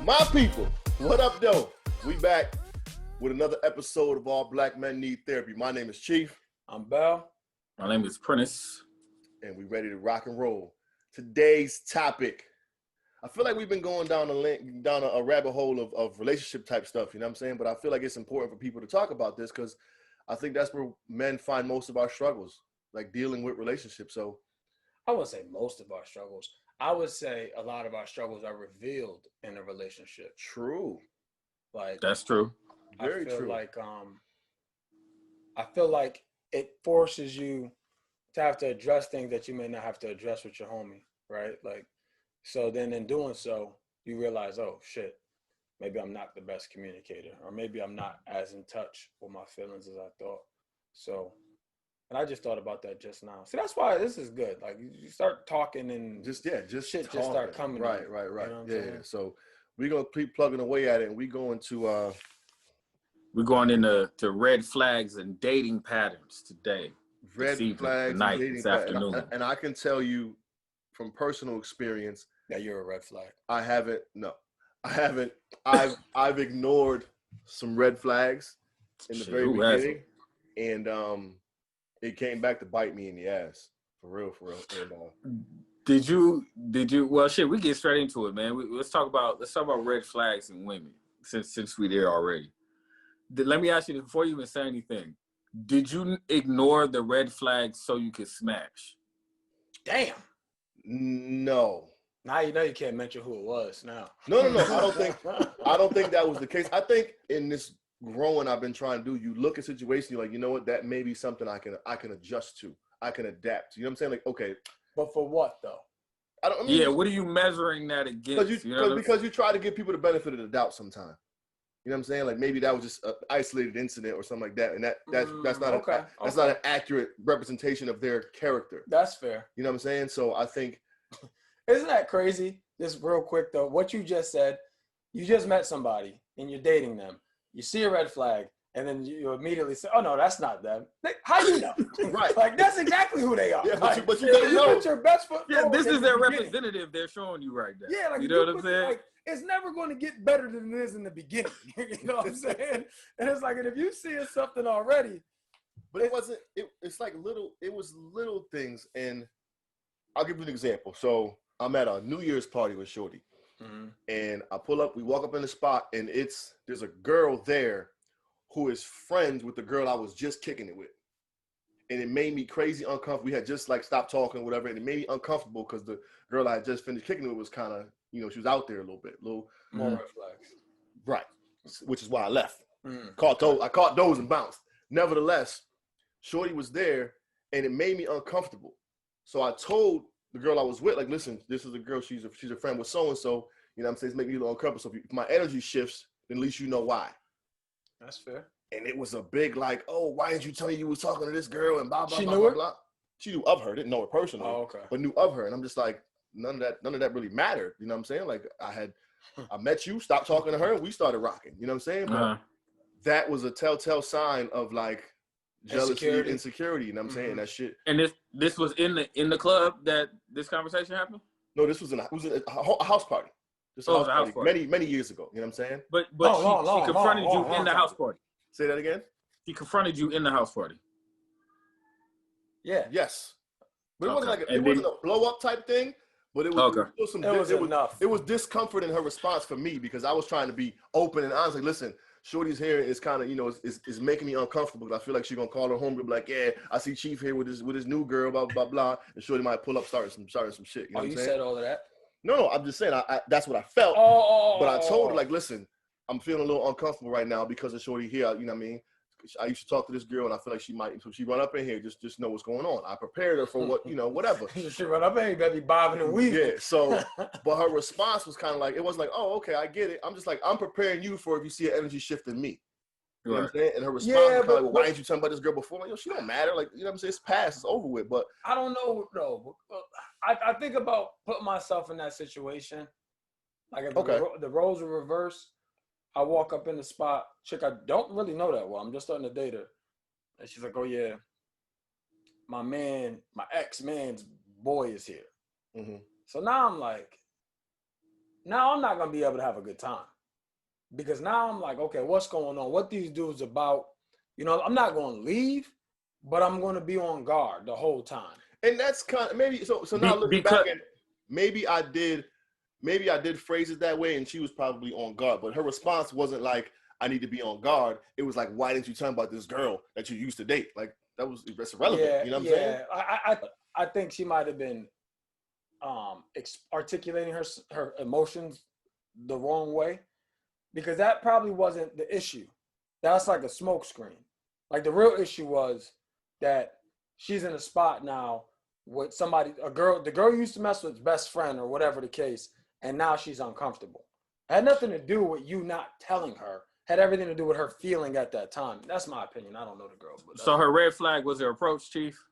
My people, what up, though? We back with another episode of All Black Men Need Therapy. My name is Chief. I'm Bell. My name is Prentice. And we ready to rock and roll. Today's topic, I feel like we've been going down a rabbit hole of relationship type stuff, you know what I'm saying? But I feel like it's important for people to talk about this because I think that's where men find most of our struggles, like dealing with relationships. So I wouldn't say most of our struggles. I would say a lot of our struggles are revealed in a relationship. True. Like that's true. Very true. I feel like it forces you to have to address things that you may not have to address with your homie, right? Like, so then in doing so, you realize, oh shit, maybe I'm not the best communicator, or maybe I'm not as in touch with my feelings as I thought. So, and I just thought about that just now. See, that's why this is good. Like you start talking and just shit talking. Just start coming. Right. You know Yeah. So we're gonna keep plugging away at it, and we're going into red flags and dating patterns today. Red flags tonight, and dating this afternoon. And I can tell you from personal experience that you're a red flag. I haven't. I've ignored some red flags in the very beginning, and it came back to bite me in the ass. For real. And, Did you? Well, shit. We get straight into it, man. Let's talk about red flags in women since we there already. Let me ask you this before you even say anything. Did you ignore the red flags so you could smash? Damn. No. Now you know you can't mention who it was. Now. No. I don't think that was the case. I think in this growing I've been trying to do, you look at situations, you're like, you know what, that may be something I can adjust to. I can adapt. You know what I'm saying? Like, okay. But for what though? What are you measuring that against? Because you try to give people the benefit of the doubt sometimes. You know what I'm saying? Like maybe that was just an isolated incident or something like that, and that's not an accurate representation of their character. That's fair. You know what I'm saying? So I think, isn't that crazy? Just real quick though, what you just said, you just met somebody and you're dating them. You see a red flag, and then you immediately say, "Oh no, that's not them." How you know? Right? Like that's exactly who they are. Yeah, like, but you gotta know. Put your best foot. Yeah, this is their representative. They're showing you right there. Yeah, like you know what I'm saying? Like, it's never going to get better than it is in the beginning. You know what I'm saying? And it's like, and if you see something already, but it wasn't. It's like little. It was little things, and I'll give you an example. So I'm at a New Year's party with Shorty, and I pull up. We walk up in the spot, and there's a girl there who is friends with the girl I was just kicking it with, and it made me crazy uncomfortable. We had just like stopped talking, or whatever, and it made me uncomfortable because the girl I had just finished kicking it with was kind of. She was out there a little more red flags. Right, which is why I left. I caught those and bounced. Nevertheless, Shorty was there, and it made me uncomfortable. So I told the girl I was with, like, listen, this is a girl. She's a friend with so and so. You know what I'm saying? It's making me a little uncomfortable. So if my energy shifts, then at least you know why. That's fair. And it was a big like, oh, why didn't you tell me you was talking to this girl and blah blah she blah knew blah her? blah. She knew of her, didn't know her personally. Oh, okay. But knew of her, and I'm just like. None of that really mattered. You know what I'm saying? Like I met you, stopped talking to her, and we started rocking. You know what I'm saying? But that was a telltale sign of like jealousy, insecurity. You know what I'm saying? That shit. And this was in the club that this conversation happened? No, this was a house party. This was a house party. Many years ago. You know what I'm saying? But she confronted you in the house party. Say that again? She confronted you in the house party. Yeah. Yes. But it wasn't like it wasn't a blow up type thing. But it was discomfort in her response for me because I was trying to be open and honest. Like, listen, Shorty's here is kind of, is making me uncomfortable because I feel like she's gonna call her home and be like, yeah, I see Chief here with his new girl, blah blah blah, and Shorty might pull up starting some shit. You know what I'm saying? Said all of that? No, I'm just saying I that's what I felt. But I told her like, listen, I'm feeling a little uncomfortable right now because of Shorty here. You know what I mean? I used to talk to this girl, and I feel like she might. So she run up in here, just know what's going on. I prepared her for whatever. She run up in here, you better be bobbing and weaving. Yeah. So, but her response was kind of like it wasn't like, oh, okay, I get it. I'm just like, I'm preparing you for if you see an energy shift in me. You know what I'm saying? And her response was kind of like, well, why didn't you tell me about this girl before? Like, she don't matter. Like, you know what I'm saying? It's past. It's over with. But I don't know. No, I think about putting myself in that situation. Like if the roles are reversed. I walk up in the spot, chick I don't really know that well. I'm just starting to date her. And she's like, oh yeah, my ex-man's boy is here. So now I'm like, now I'm not gonna be able to have a good time because now I'm like, okay, what's going on? What these dudes about? You know, I'm not gonna leave, but I'm gonna be on guard the whole time. And that's kind of maybe so. So now looking back, and maybe I did phrase it that way, and she was probably on guard. But her response wasn't like, "I need to be on guard." It was like, "Why didn't you tell me about this girl that you used to date?" Like that's irrelevant. Yeah, you know what I'm saying? I think she might have been articulating her emotions the wrong way because that probably wasn't the issue. That's like a smoke screen. Like the real issue was that she's in a spot now with somebody, the girl you used to mess with, best friend or whatever the case, and now she's uncomfortable. It had nothing to do with you not telling her. It had everything to do with her feeling at that time. That's my opinion. I don't know the girl. So her red flag was her approach, Chief?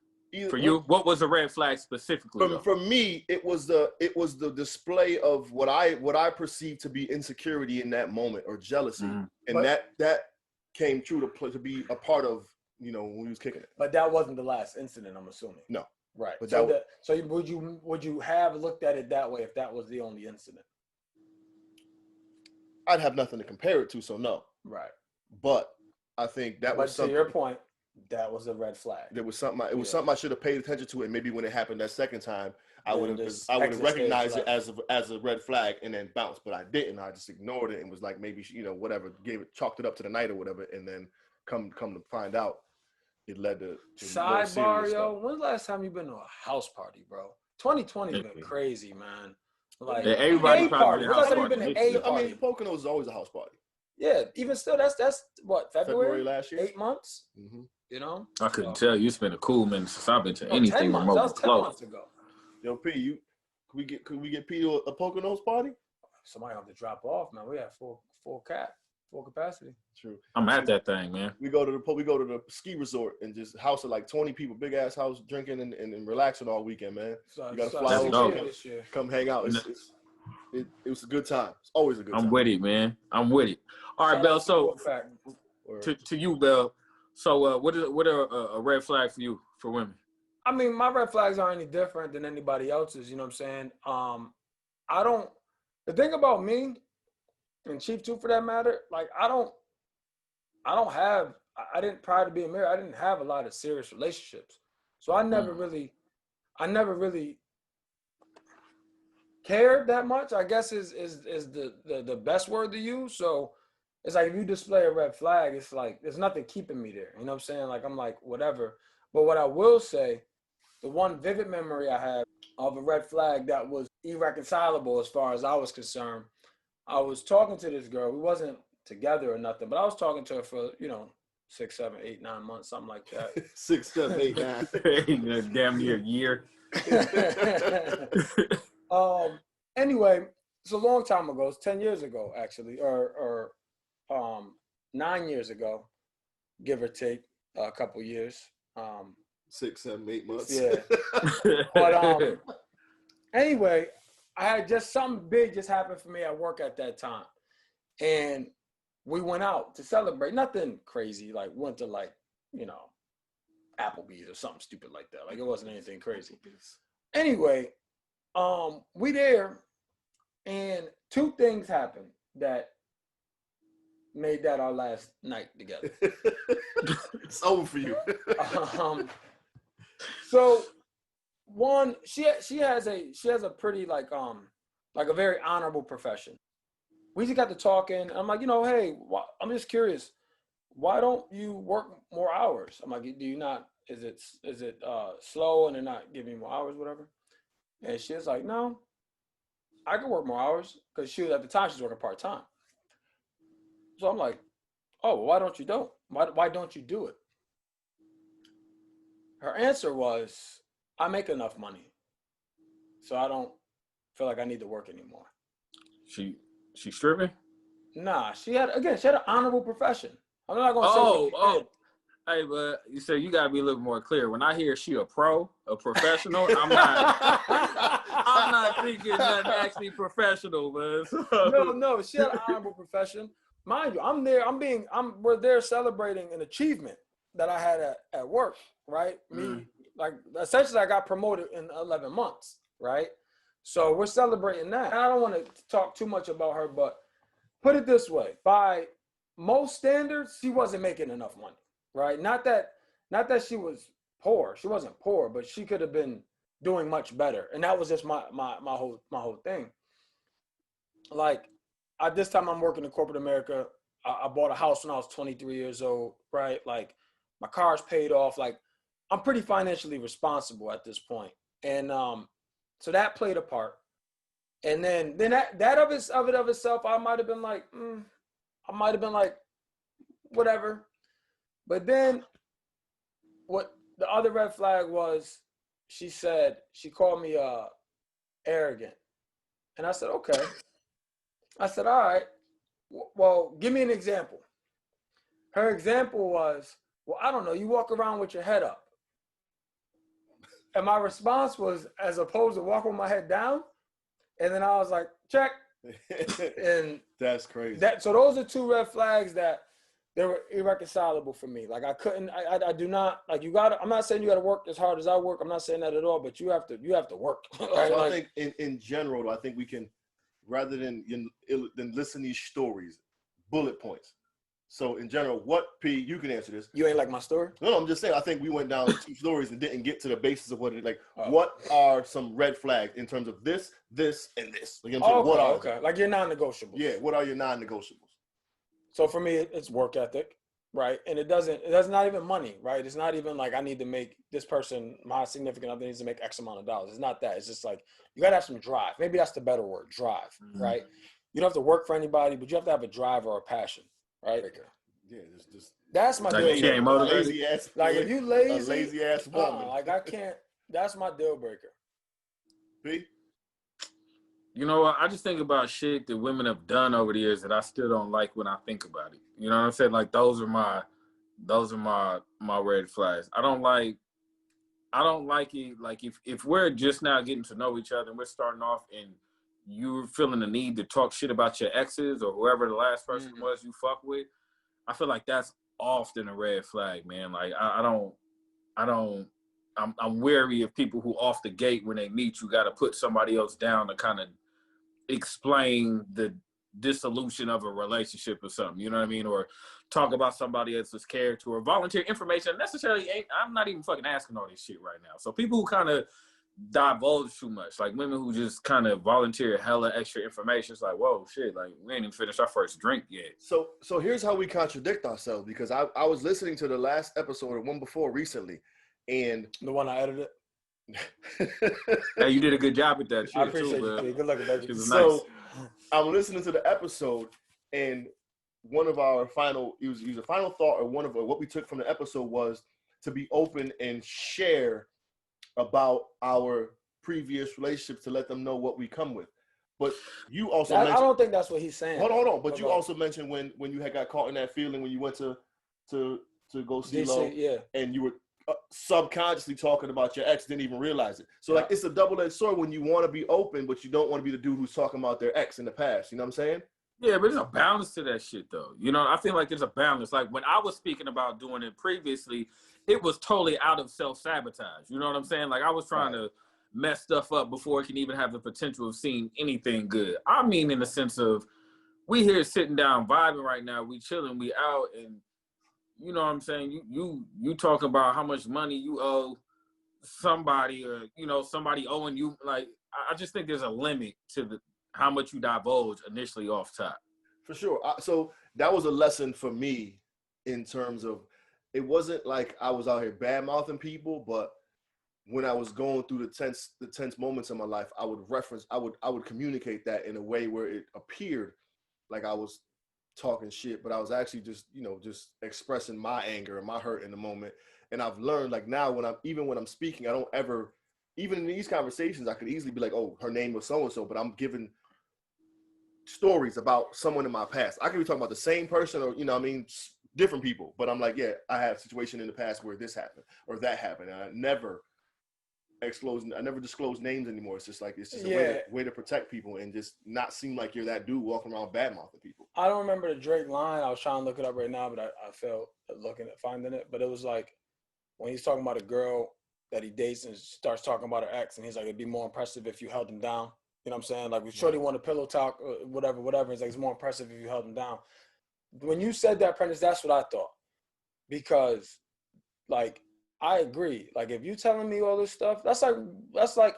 For you, what was the red flag specifically? For me, it was the display of what I perceived to be insecurity in that moment or jealousy, and that came true to be a part of when we was kicking it. But that wasn't the last incident, I'm assuming. No. Right. But so would you have looked at it that way if that was the only incident? I'd have nothing to compare it to, so no. Right. But I think that was something. To your point, that was a red flag. There was something. It was something I should have paid attention to, and maybe when it happened that second time, I would have recognized it as a red flag and then bounced. But I didn't. I just ignored it and was like, maybe whatever, chalked it up to the night or whatever, and then come to find out, it led to sidebar, yo. When's the last time you been to a house party, bro? 2020 has been crazy, man. Like everybody party. When's the last time you been to a party? I mean, Pocono is always a house party. Yeah, even still, that's what February last year, 8 months. Mm-hmm. You know, I couldn't tell you. It's been a cool minute since I've been to anything remote. That was 10 months ago. Yo, P, could we get P to a Poconos party? Somebody have to drop off, man. We have full capacity. True. I'm at that thing, man. We go to the ski resort and just house of like 20 people, big ass house, drinking and relaxing all weekend, man. You gotta fly over, come hang out. It was a good time. It's always a good time. I'm with it, man. I'm with it. All right, Bell. So to you, Bell. So what are a red flag for you for women? I mean, my red flags aren't any different than anybody else's. You know what I'm saying? The thing about me, and Chief too, for that matter, like I didn't, prior to being married, I didn't have a lot of serious relationships. So I never really cared that much, I guess is the best word to use. So it's like if you display a red flag, it's like there's nothing keeping me there. You know what I'm saying? Like I'm like, whatever. But what I will say, the one vivid memory I have of a red flag that was irreconcilable as far as I was concerned, I was talking to this girl. We wasn't together or nothing, but I was talking to her for, 6, 7, 8, 9 months, something like that. 6, 7, 8, 9. Damn near a year. Anyway, it's a long time ago. It's 10 years ago, actually, or 9 years ago, give or take a couple years. 6, 7, 8 months. Yeah. But anyway, I had just something big just happened for me at work at that time. And we went out to celebrate. Nothing crazy. Like went to Applebee's or something stupid like that. Like it wasn't anything crazy. Anyway, we there and 2 things happened that made that our last night together. It's over for you. So one, she has a pretty like a very honorable profession. We just got to talking. I'm like, hey, I'm just curious. Why don't you work more hours? I'm like, do you not? Is it slow and they're not giving you more hours, whatever? And she's like, no, I can work more hours because at the time she's working part time. So I'm like, oh, why don't you do it? Her answer was, I make enough money, so I don't feel like I need to work anymore. She stripping? Nah, she had an honorable profession. I'm not gonna say. Oh. Hey, but you said you gotta be a little more clear. When I hear she a professional, I'm not thinking that's actually professional, man. No, she had an honorable profession. Mind you, we're there celebrating an achievement that I had at work, right? Me, like essentially I got promoted in 11 months, right? So we're celebrating that. And I don't want to talk too much about her, but put it this way: by most standards, she wasn't making enough money, right? Not that she was poor. She wasn't poor, but she could have been doing much better. And that was just my whole thing. Like at this time, I'm working in corporate America. I bought a house when I was 23 years old, right? Like my car's paid off. Like I'm pretty financially responsible at this point. And so that played a part. And then that of itself, I might have been like, whatever. But then what the other red flag was, she called me arrogant. And I said, okay. I said, all right, well, give me an example. Her example was, well, I don't know, you walk around with your head up. And my response was, as opposed to walking with my head down. And then I was like, check. And that's crazy. So those are two red flags that they were irreconcilable for me. Like I do not, like I'm not saying you got to work as hard as I work. I'm not saying that at all, but you have to work. Right? So I think in general, I think we can, rather than listen to these stories, bullet points. So in general, what, P, you can answer this. You ain't like my story? No, I'm just saying, I think we went down 2 stories and didn't get to the basis of what it, like, what are some red flags in terms of this, and this? Like, okay. Like your non-negotiables. Yeah, what are your non-negotiables? So for me, it's work ethic, right? And that's not even money, right? It's not even like I need to make this person, my significant other needs to make X amount of dollars. It's not that. It's just like, you got to have some drive. Maybe that's the better word, drive, right? You don't have to work for anybody, but you have to have a drive or a passion. Right? Yeah, just that's my deal breaker. Lazy ass. Like if you lazy, a lazy ass woman. like I can't. That's my deal breaker. B? You know what? I just think about shit that women have done over the years that I still don't like when I think about it. You know what I'm saying? Like those are my red flags. I don't like it. Like if we're just now getting to know each other and we're starting off and you're feeling the need to talk shit about your exes or whoever the last person was you fuck with, I feel like that's often a red flag, man. Like I'm wary of people who off the gate when they meet you got to put somebody else down to kind of explain the dissolution of a relationship or something, you know what I mean? Or talk about somebody else's character or volunteer information necessarily I'm not even fucking asking all this shit right now. So people who kind of divulge too much, like women who just kind of volunteer hella extra information. It's like, whoa, shit, like we ain't even finished our first drink yet. So here's how we contradict ourselves, because I was listening to the last episode or one before recently, and the one I edited. Hey, you did a good job with that shit. I appreciate you. Good luck with that. It was so nice. I'm listening to the episode, and one of our final, it was a final thought, or one of what we took from the episode was to be open and share about our previous relationships, to let them know what we come with. But you also mentioned, I don't think that's what he's saying. Hold on. But you also mentioned when you had got caught in that feeling when you went to go see Lo, yeah, and you were subconsciously talking about your ex, didn't even realize it. So like it's a double-edged sword when you want to be open, but you don't want to be the dude who's talking about their ex in the past. You know what I'm saying? Yeah, but there's a balance to that shit, though. You know, I feel like there's a balance. Like when I was speaking about doing it previously, it was totally out of self-sabotage. You know what I'm saying? Like I was trying to mess stuff up before it can even have the potential of seeing anything good. I mean, in the sense of we here sitting down vibing right now, we chilling, we out, and you know what I'm saying? You talking about how much money you owe somebody, or you know somebody owing you. Like I just think there's a limit to how much you divulge initially off top. For sure. So that was a lesson for me in terms of, it wasn't like I was out here bad mouthing people, but when I was going through the tense moments in my life, I would communicate that in a way where it appeared like I was talking shit, but I was actually just expressing my anger and my hurt in the moment. And I've learned, like now when I'm speaking, I don't ever, even in these conversations, I could easily be like, oh, her name was so-and-so, but I'm giving stories about someone in my past. I could be talking about the same person, or, you know what I mean, different people, but I'm like, yeah, I had a situation in the past where this happened or that happened. And I never disclose names anymore. It's just a way to protect people and just not seem like you're that dude walking around bad mouthing people. I don't remember the Drake line. I was trying to look it up right now, but I failed finding it. But it was like when he's talking about a girl that he dates and starts talking about her ex, and he's like, it'd be more impressive if you held him down. You know what I'm saying? Like, we shorty want a pillow talk, or whatever. It's like, it's more impressive if you held him down. When you said that, Prentice, that's what I thought. Because, like, I agree. Like, if you telling me all this stuff, that's like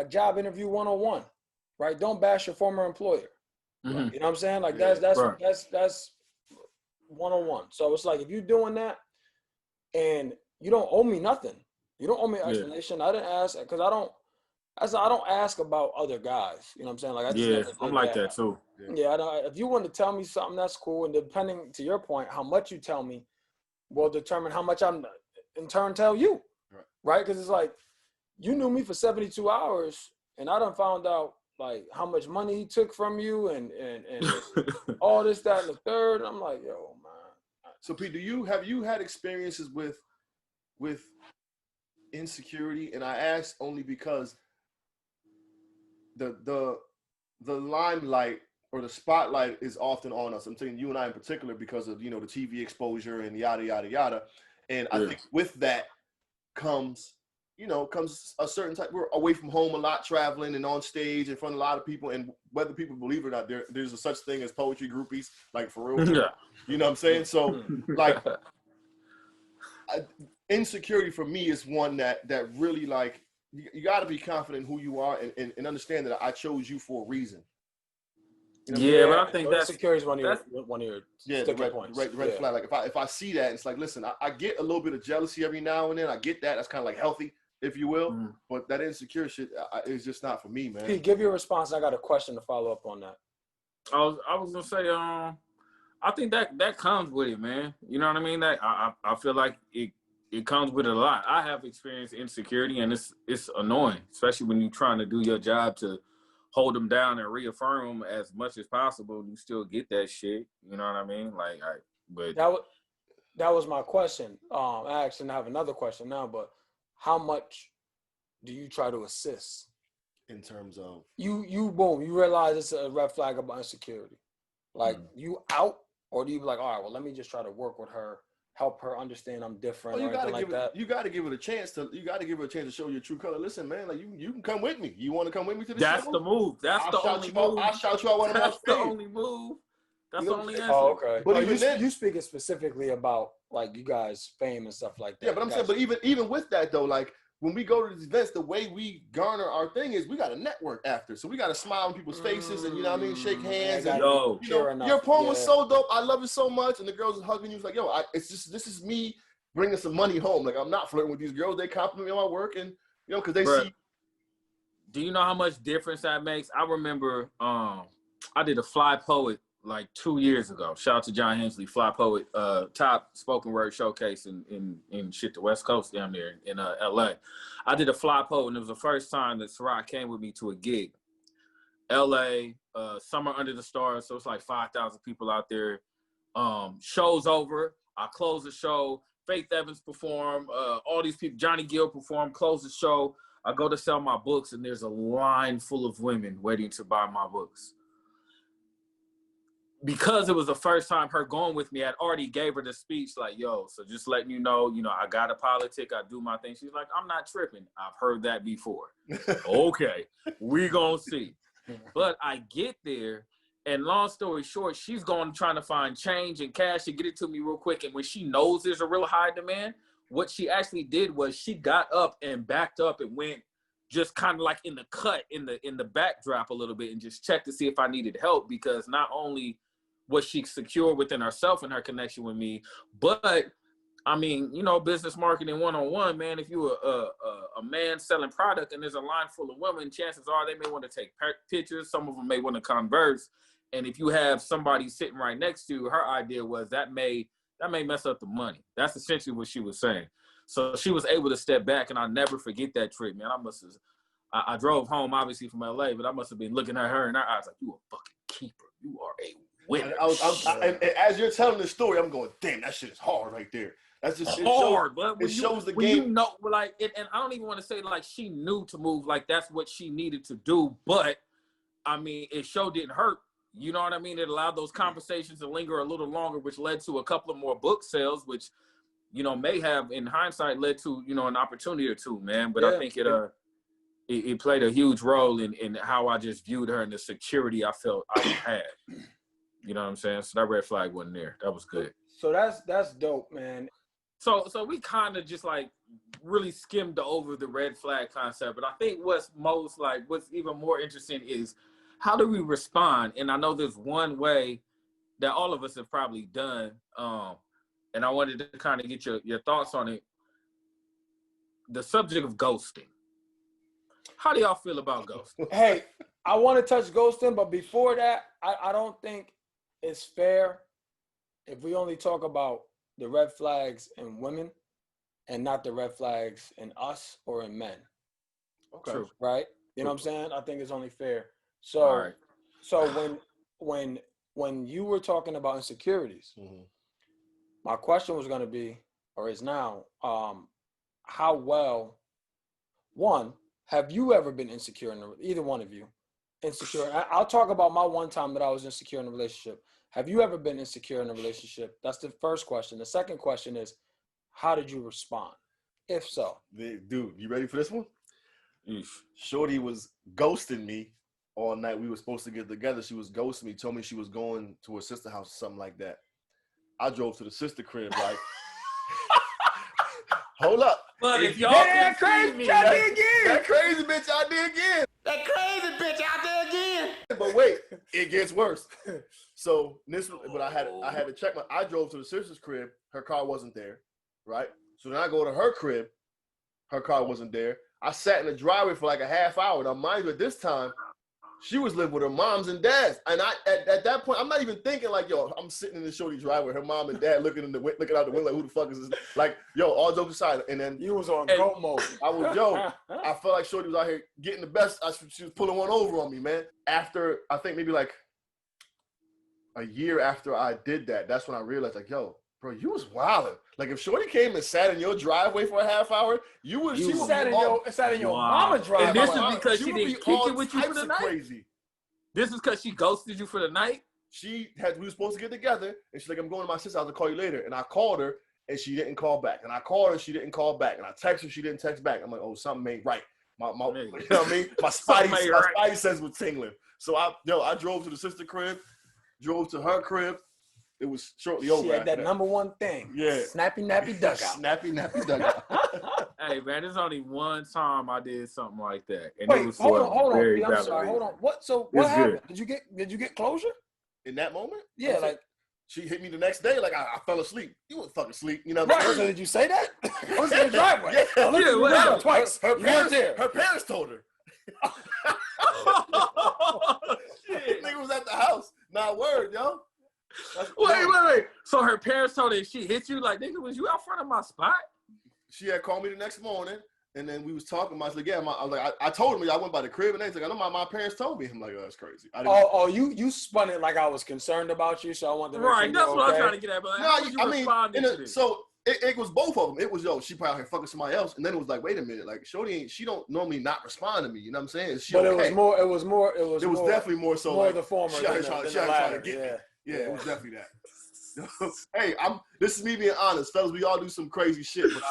job interview 101, right? Don't bash your former employer. Mm-hmm. You know what I'm saying? Like, Yeah, that's 101. So it's like, if you're doing that and you don't owe me nothing, you don't owe me an explanation. I didn't ask because I don't ask about other guys. You know what I'm saying? Like, I just never did I'm like that too. Yeah, I don't, if you want to tell me something, that's cool. And depending, to your point, how much you tell me will determine how much I'm in turn tell you, right? Because it's like, you knew me for 72 hours, and I done found out like how much money he took from you, and all this, that, and the third. I'm like, yo, man. So, Pete, have you had experiences with insecurity? And I ask only because the limelight or the spotlight is often on us. I'm saying you and I in particular because of, you know, the TV exposure and yada, yada, yada. And I think with that comes a certain type, we're away from home a lot, traveling and on stage in front of a lot of people. And whether people believe it or not, there's a such thing as poetry groupies, like for real. Yeah. You know what I'm saying? So like insecurity for me is one that really, like, you got to be confident in who you are and understand that I chose you for a reason. You know but I think that's security is one of your the points. red flag. Like if I see that, it's like, listen, I get a little bit of jealousy every now and then. I get that. That's kind of like healthy, if you will. But that insecure shit is just not for me, man. Pete, give your response. I got a question to follow up on that. I was gonna say, I think that comes with it, man. You know what I mean? That I feel like it comes with it a lot. I have experienced insecurity, and it's annoying, especially when you're trying to do your job to hold them down and reaffirm them as much as possible. You still get that shit. You know what I mean? Like, but that was my question. I actually have another question now, but how much do you try to assist in terms of you realize it's a red flag about insecurity? Like, you out, or do you be like, all right, well, let me just try to work with her, help her understand I'm different, or anything like that? You got to give it a chance to show your true color. Listen, man, like you can come with me. You want to come with me to the show? That's the move. I'll shout you out one of my stage. That's the only move. That's the only answer. Oh, okay. But even then, you speaking specifically about like you guys' fame and stuff like that. Yeah, but I'm saying, but even with that though, like when we go to these events, the way we garner our thing is we got to network after. So we got to smile on people's faces and, you know what I mean, shake hands. And, your poem was so dope. I love it so much. And the girls are hugging you. It's like, this is me bringing some money home. Like, I'm not flirting with these girls. They compliment me on my work, and, you know, because they see. Do you know how much difference that makes? I remember I did a Fly Poet like 2 years ago. Shout out to John Hensley, Fly Poet, top spoken word showcase in the West Coast down there in LA. I did a Fly Poet, and it was the first time that Ciroc came with me to a gig. LA, Summer Under the Stars, so it's like 5,000 people out there. Show's over. I close the show. Faith Evans perform. All these people, Johnny Gill perform, close the show. I go to sell my books, and there's a line full of women waiting to buy my books. Because it was the first time her going with me, I'd already gave her the speech like, yo, so just letting you know, I got a politic, I do my thing. She's like, I'm not tripping. I've heard that before. Okay, we gonna see. But I get there, and long story short, she's going trying to find change and cash and get it to me real quick. And when she knows there's a real high demand, what she actually did was she got up and backed up and went just kind of like in the cut, in the backdrop a little bit, and just checked to see if I needed help, because not only was she secure within herself and her connection with me, but I mean, business marketing 101, man, if you're a man selling product and there's a line full of women, chances are they may want to take pictures. Some of them may want to converse. And if you have somebody sitting right next to you, her idea was that may mess up the money. That's essentially what she was saying. So she was able to step back, and I'll never forget that trip, man. I drove home, obviously, from LA, but I must have been looking at her in her eyes like, you a fucking keeper. You are a winner. And as you're telling this story, I'm going, damn, that shit is hard right there. That's just hard, but it shows the game. And I don't even want to say like she knew to move, like that's what she needed to do. But I mean, it sure didn't hurt. You know what I mean? It allowed those conversations to linger a little longer, which led to a couple of more book sales, which may have in hindsight led to, an opportunity or two, man. But I think it played a huge role in how I just viewed her and the security I felt I had. You know what I'm saying? So that red flag wasn't there. That was good. So that's dope, man. So we kind of just like really skimmed over the red flag concept. But I think what's even more interesting is how do we respond? And I know there's one way that all of us have probably done. And I wanted to kind of get your thoughts on it. The subject of ghosting. How do y'all feel about ghosting? Hey, I want to touch ghosting, but before that, I don't think it's fair if we only talk about the red flags in women and not the red flags in us or in men. Okay. True. Right? You know what I'm saying? I think it's only fair. So, right. So when you were talking about insecurities, my question was going to be, or is now, how well, one, have you ever been insecure either one of you? Insecure. I'll talk about my one time that I was insecure in a relationship. Have you ever been insecure in a relationship? That's the first question. The second question is, how did you respond? If so. Dude, you ready for this one? Eesh. Shorty was ghosting me all night. We were supposed to get together. She was ghosting me, told me she was going to her sister's house or something like that. I drove to the sister crib like, hold up. But if y'all can see me, that crazy bitch out there again. That crazy bitch out there again. But wait, it gets worse. So but I had to check I drove to the sister's crib. Her car wasn't there, right? So then I go to her crib. Her car wasn't there. I sat in the driveway for like a half hour. Now, mind you, at this time, she was living with her moms and dads. And at that point, I'm not even thinking like, yo, I'm sitting in the shorty driveway, her mom and dad looking out the window like, who the fuck is this? Like, yo, all jokes aside. And then you was on go mode. I felt like shorty was out here getting the best. She was pulling one over on me, man. After, I think maybe like a year after I did that, that's when I realized like, yo, bro, you was wilding. Like if shorty came and sat in your driveway for a half hour, she sat in your mama driveway. And this is because she didn't kick it with you for the night? Crazy. This is because she ghosted you for the night? We were supposed to get together, and she's like, I'm going to my sister's house to call you later. And I called her, and she didn't call back. And I called her, she didn't call back. And I texted her, she didn't text back. I'm like, oh, something ain't right. You know what I mean? My spidey sense was tingling. So I drove to the sister crib, drove to her crib. It was shortly over. She had that number one thing. Yeah. Snappy nappy dugout. Snappy nappy dugout. Hey man, there's only one time I did something like that, and wait, it was hold on. I'm sorry. Hold on. What happened? Good. Did you get closure? In that moment? Yeah, like she hit me the next day. Like I fell asleep. You wouldn't fucking sleep. You know what I'm saying? So did you say that? I was in the driveway. Yeah, twice. Her parents told her. Shit. Nigga was at the house. Not a word, yo. Wait. So her parents told her she hit you? Like, nigga, was you out front of my spot? She had called me the next morning, and then we was talking. I was like, yeah, I told him I went by the crib, and they like, I know my parents told me. I'm like, oh, that's crazy. You spun it like I was concerned about you, so I wanted to make right. Sure that's what I'm trying to get at. But so it was both of them. It was she probably out here fucking somebody else, and then it was like, wait a minute, like shorty she don't normally not respond to me. You know what I'm saying? It was definitely more so more like the former. She trying to get me. Yeah, it was definitely that. Hey, this is me being honest, fellas. We all do some crazy shit, but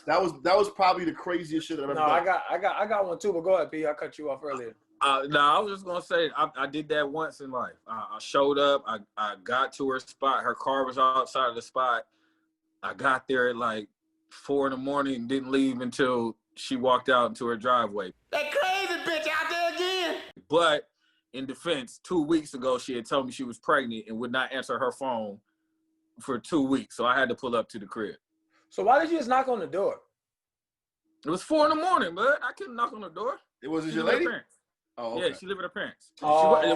that was probably the craziest shit I've ever done. I got one too, but go ahead, P. I cut you off earlier. No, I was just gonna say I did that once in life. I showed up. I got to her spot. Her car was outside of the spot. I got there at like 4 a.m. and didn't leave until she walked out into her driveway. That crazy bitch out there again. But in defense, 2 weeks ago, she had told me she was pregnant and would not answer her phone for 2 weeks. So I had to pull up to the crib. So why did you just knock on the door? It was 4 a.m, but I couldn't knock on the door. It wasn't your lady? Oh, okay. Yeah, she lived with her parents. It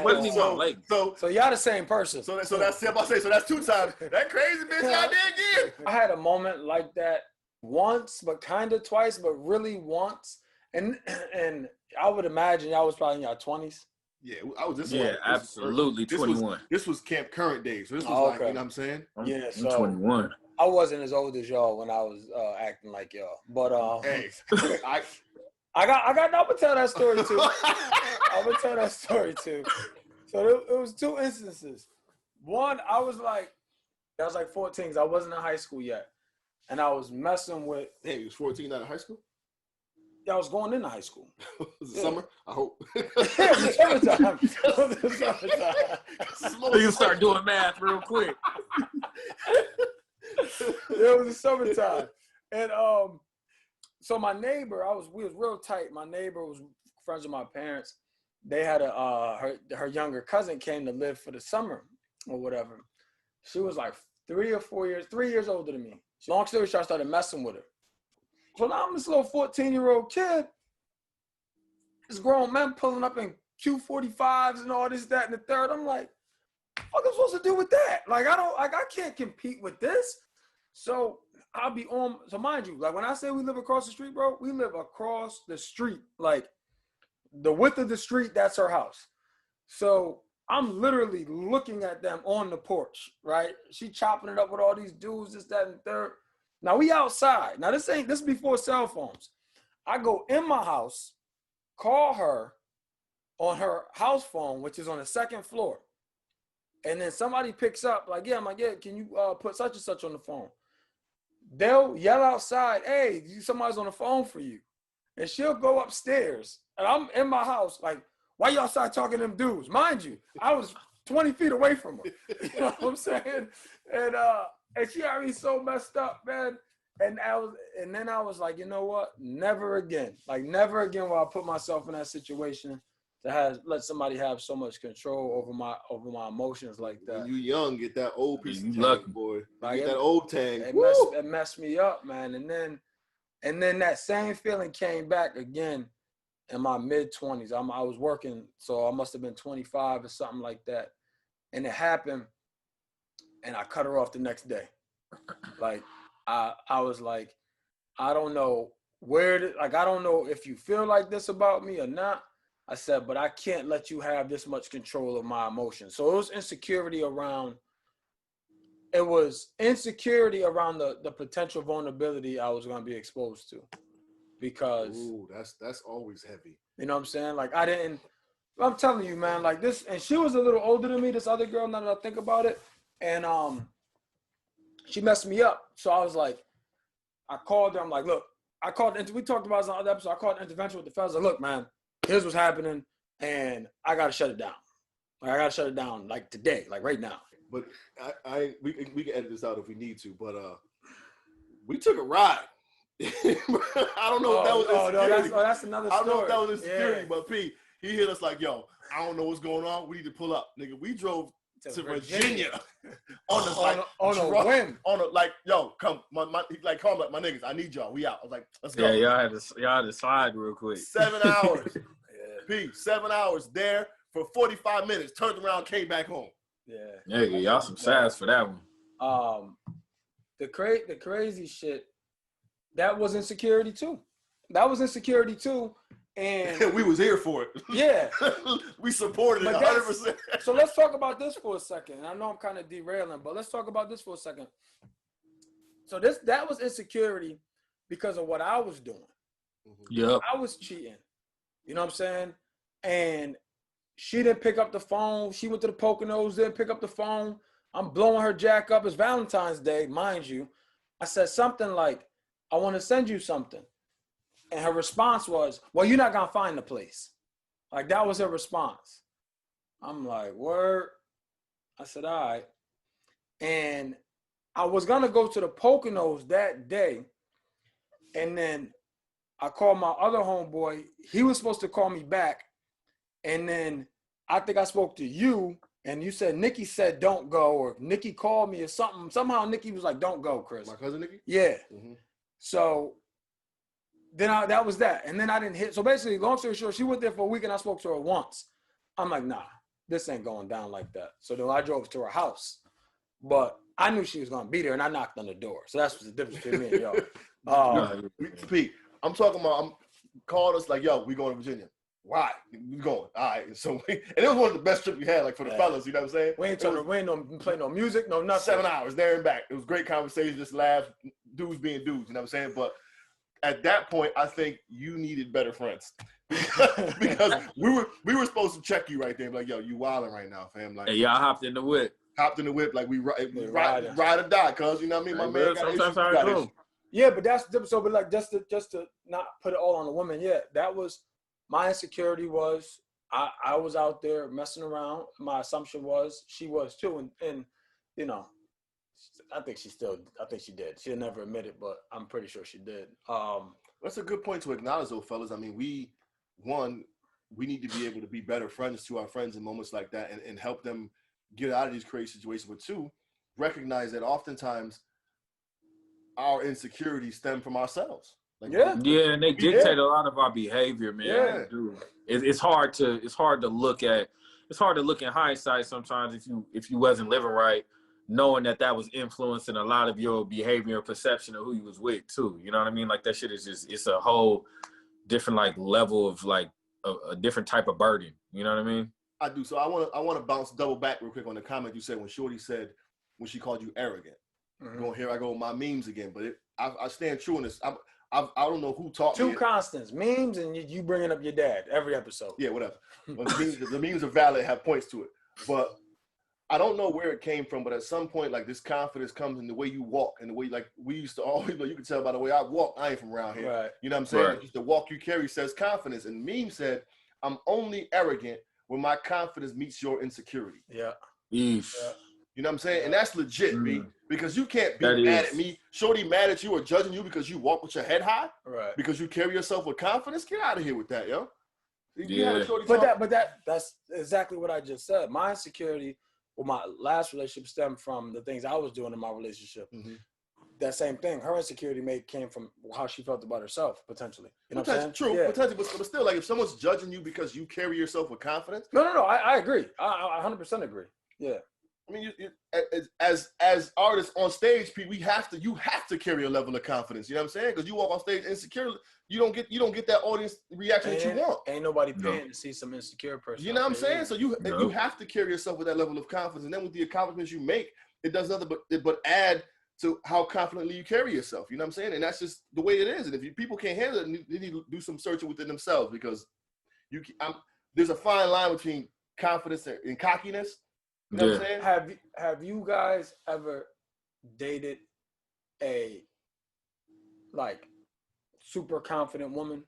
wasn't even my lady. So y'all the same person. So that's about to say. So that's 2 times. That crazy bitch out there again. I had a moment like that once, but kind of twice, but really once. And I would imagine y'all was probably in your 20s. Yeah, I was this. Yeah, absolutely. 21. This was Camp Current days. So this was like, you know what I'm saying? Yeah, I'm 21. I wasn't as old as y'all when I was acting like y'all, but hey, I'm gonna tell that story too. I'm gonna tell that story too. So it was 2 instances. One, I was like 14, 'cause I wasn't in high school yet, and I was messing with. Damn, you was 14 out of high school? Yeah, I was going into high school. Was it summer? I hope. Yeah, it was summertime. It was summertime. You can start doing math real quick. It was the summertime, and so my neighbor, we was real tight. My neighbor was friends with my parents. They had her younger cousin came to live for the summer or whatever. She was like 3 years older than me. Long story short, I started messing with her. So now I'm this little 14-year-old kid. This grown men pulling up in Q45s and all this, that, and the third. I'm like, what am I supposed to do with that? Like, I can't compete with this. So I'll be on. So mind you, like when I say we live across the street, bro, we live across the street. Like the width of the street, that's her house. So I'm literally looking at them on the porch, right? She chopping it up with all these dudes, this, that, and the third. Now we outside. Now this is before cell phones. I go in my house, call her on her house phone, which is on the second floor. And then somebody picks up, like, yeah, I'm like, yeah, can you put such and such on the phone? They'll yell outside, hey, somebody's on the phone for you. And she'll go upstairs. And I'm in my house, like, why you outside talking to them dudes? Mind you, I was 20 feet away from her. You know what I'm saying? And she already so messed up, man. And then I was like, you know what? Never again. Like, never again will I put myself in that situation to let somebody have so much control over my emotions like that. When you young, get that old piece of lucky, boy. Like, get that old tag. It messed me up, man. And then that same feeling came back again in my mid-20s. I was working, so I must have been 25 or something like that. And it happened, and I cut her off the next day. Like, I was like, I don't know I don't know if you feel like this about me or not. I said, but I can't let you have this much control of my emotions. So it was insecurity around the potential vulnerability I was going to be exposed to. Because that's always heavy. You know what I'm saying? Like, I'm telling you, man, like this, and she was a little older than me, this other girl, now that I think about it. And she messed me up. So I was like, I called her. I'm like, look, we talked about this on other episode. I called intervention with the fellas. Like, look, man, here's what's happening, and I got to shut it down. Like, I got to shut it down, like, today, like, right now. But we can edit this out if we need to, but we took a ride. I don't know if that was insecurity. That's another story. I don't know if that was insecurity, but P, he hit us like, yo, I don't know what's going on. We need to pull up. Nigga, we drove to Virginia on a whim. Like, yo, come, like, call like, my niggas, I need y'all. We out. I was like, let's go. Yeah, y'all had to slide real quick. 7 hours. P, 7 hours there for 45 minutes. Turned around, came back home. Yeah, y'all some sass for that one. The crazy shit, that was insecurity too. And we was here for it. Yeah. We supported it 100%. So let's talk about this for a second. I know I'm kind of derailing, but let's talk about this for a second. So that was insecurity because of what I was doing. Yeah. I was cheating. You know what I'm saying? And she didn't pick up the phone. She went to the Poconos, didn't pick up the phone. I'm blowing her jack up. It's Valentine's Day, mind you. I said something like, I want to send you something. And her response was, well, you're not going to find the place. Like, that was her response. I'm like, word. I said, all right. And I was going to go to the Poconos that day. And then I called my other homeboy. He was supposed to call me back. And then I think I spoke to you. And you said, Nikki said, don't go. Or Nikki called me or something. Somehow Nikki was like, don't go, Chris. My cousin Nikki? Yeah. Mm-hmm. So then that was that. And then I didn't hit. So basically, long story short, she went there for a week and I spoke to her once. I'm like, nah, this ain't going down like that. So then I drove to her house. But I knew she was going to be there and I knocked on the door. So that's the difference between me and y'all. Pete, I'm talking about, called us like, yo, we going to Virginia. Why? We going. All right. So and it was one of the best trips we had, like, for the fellas, you know what I'm saying? We ain't play no music, no nothing. 7 hours there and back. It was great conversation, just laughs, dudes being dudes, you know what I'm saying? But at that point, I think you needed better friends. because we were supposed to check you right there, like, yo, you wilding right now, fam. Like, hey, y'all hopped in the whip. Like we ride or die, cuz, you know what I mean? My man got issues. Yeah, but that's so. But like, just to not put it all on the woman. Yeah, that was my insecurity. Was I was out there messing around. My assumption was she was too, and you know, I think she did. She'll never admit it, but I'm pretty sure she did. That's a good point to acknowledge, though, fellas. I mean, we need to be able to be better friends to our friends in moments like that, and help them get out of these crazy situations. But two, recognize that oftentimes our insecurities stem from ourselves. Like, yeah, and they dictate a lot of our behavior, man. Yeah. Dude. It's hard to look at. It's hard to look in hindsight sometimes if you wasn't living right, knowing that was influencing a lot of your behavior and perception of who you was with too. You know what I mean? Like that shit is just, it's a whole different like level of like a different type of burden. You know what I mean? I do. So I want to double back real quick on the comment you said when Shorty said when she called you arrogant. Mm-hmm. Here I go with my memes again, but I stand true in this. I don't know who taught me. Two constants, memes and you bringing up your dad every episode. Yeah, whatever. The memes are valid, have points to it. But I don't know where it came from, but at some point, like, this confidence comes in the way you walk and the way, like, we used to always, you can tell by the way I walk, I ain't from around here. Right. You know what I'm saying? Right. Just the walk you carry says confidence. And meme said, I'm only arrogant when my confidence meets your insecurity. Yeah. You know what I'm saying? And that's legit, B, because you can't be mad at me. Shorty mad at you or judging you because you walk with your head high. Right. Because you carry yourself with confidence. Get out of here with that, yo. But that's exactly what I just said. My insecurity, well, my last relationship stemmed from the things I was doing in my relationship. Mm-hmm. That same thing. Her insecurity came from how she felt about herself, potentially. You know what I'm saying? True, yeah. Potentially, but still, like, if someone's judging you because you carry yourself with confidence. No, I agree. I 100% agree. Yeah. I mean, as artists on stage, Pete, you have to carry a level of confidence. You know what I'm saying? Because you walk on stage insecure, you don't get that audience reaction that you want. Ain't nobody paying to see some insecure person. You know what I'm saying? So you have to carry yourself with that level of confidence, and then with the accomplishments you make, it does nothing but add to how confidently you carry yourself. You know what I'm saying? And that's just the way it is. And if people can't handle it, they need to do some searching within themselves, because there's a fine line between confidence and cockiness. You know what I'm saying? Have you guys ever dated a like super confident woman?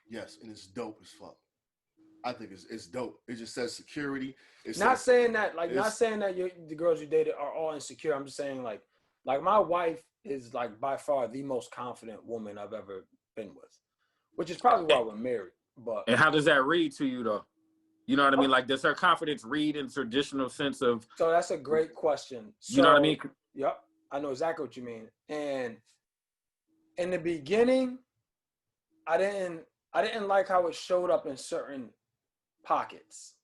Yes, and it's dope as fuck. I think it's dope. It just says security. Not saying that the girls you dated are all insecure. I'm just saying like my wife is like by far the most confident woman I've ever been with, which is probably why we're married. But and how does that read to you though? You know what I mean? Like, does her confidence read in traditional sense of? So that's a great question. So, you know what I mean? Yep, I know exactly what you mean. And in the beginning, I didn't like how it showed up in certain pockets.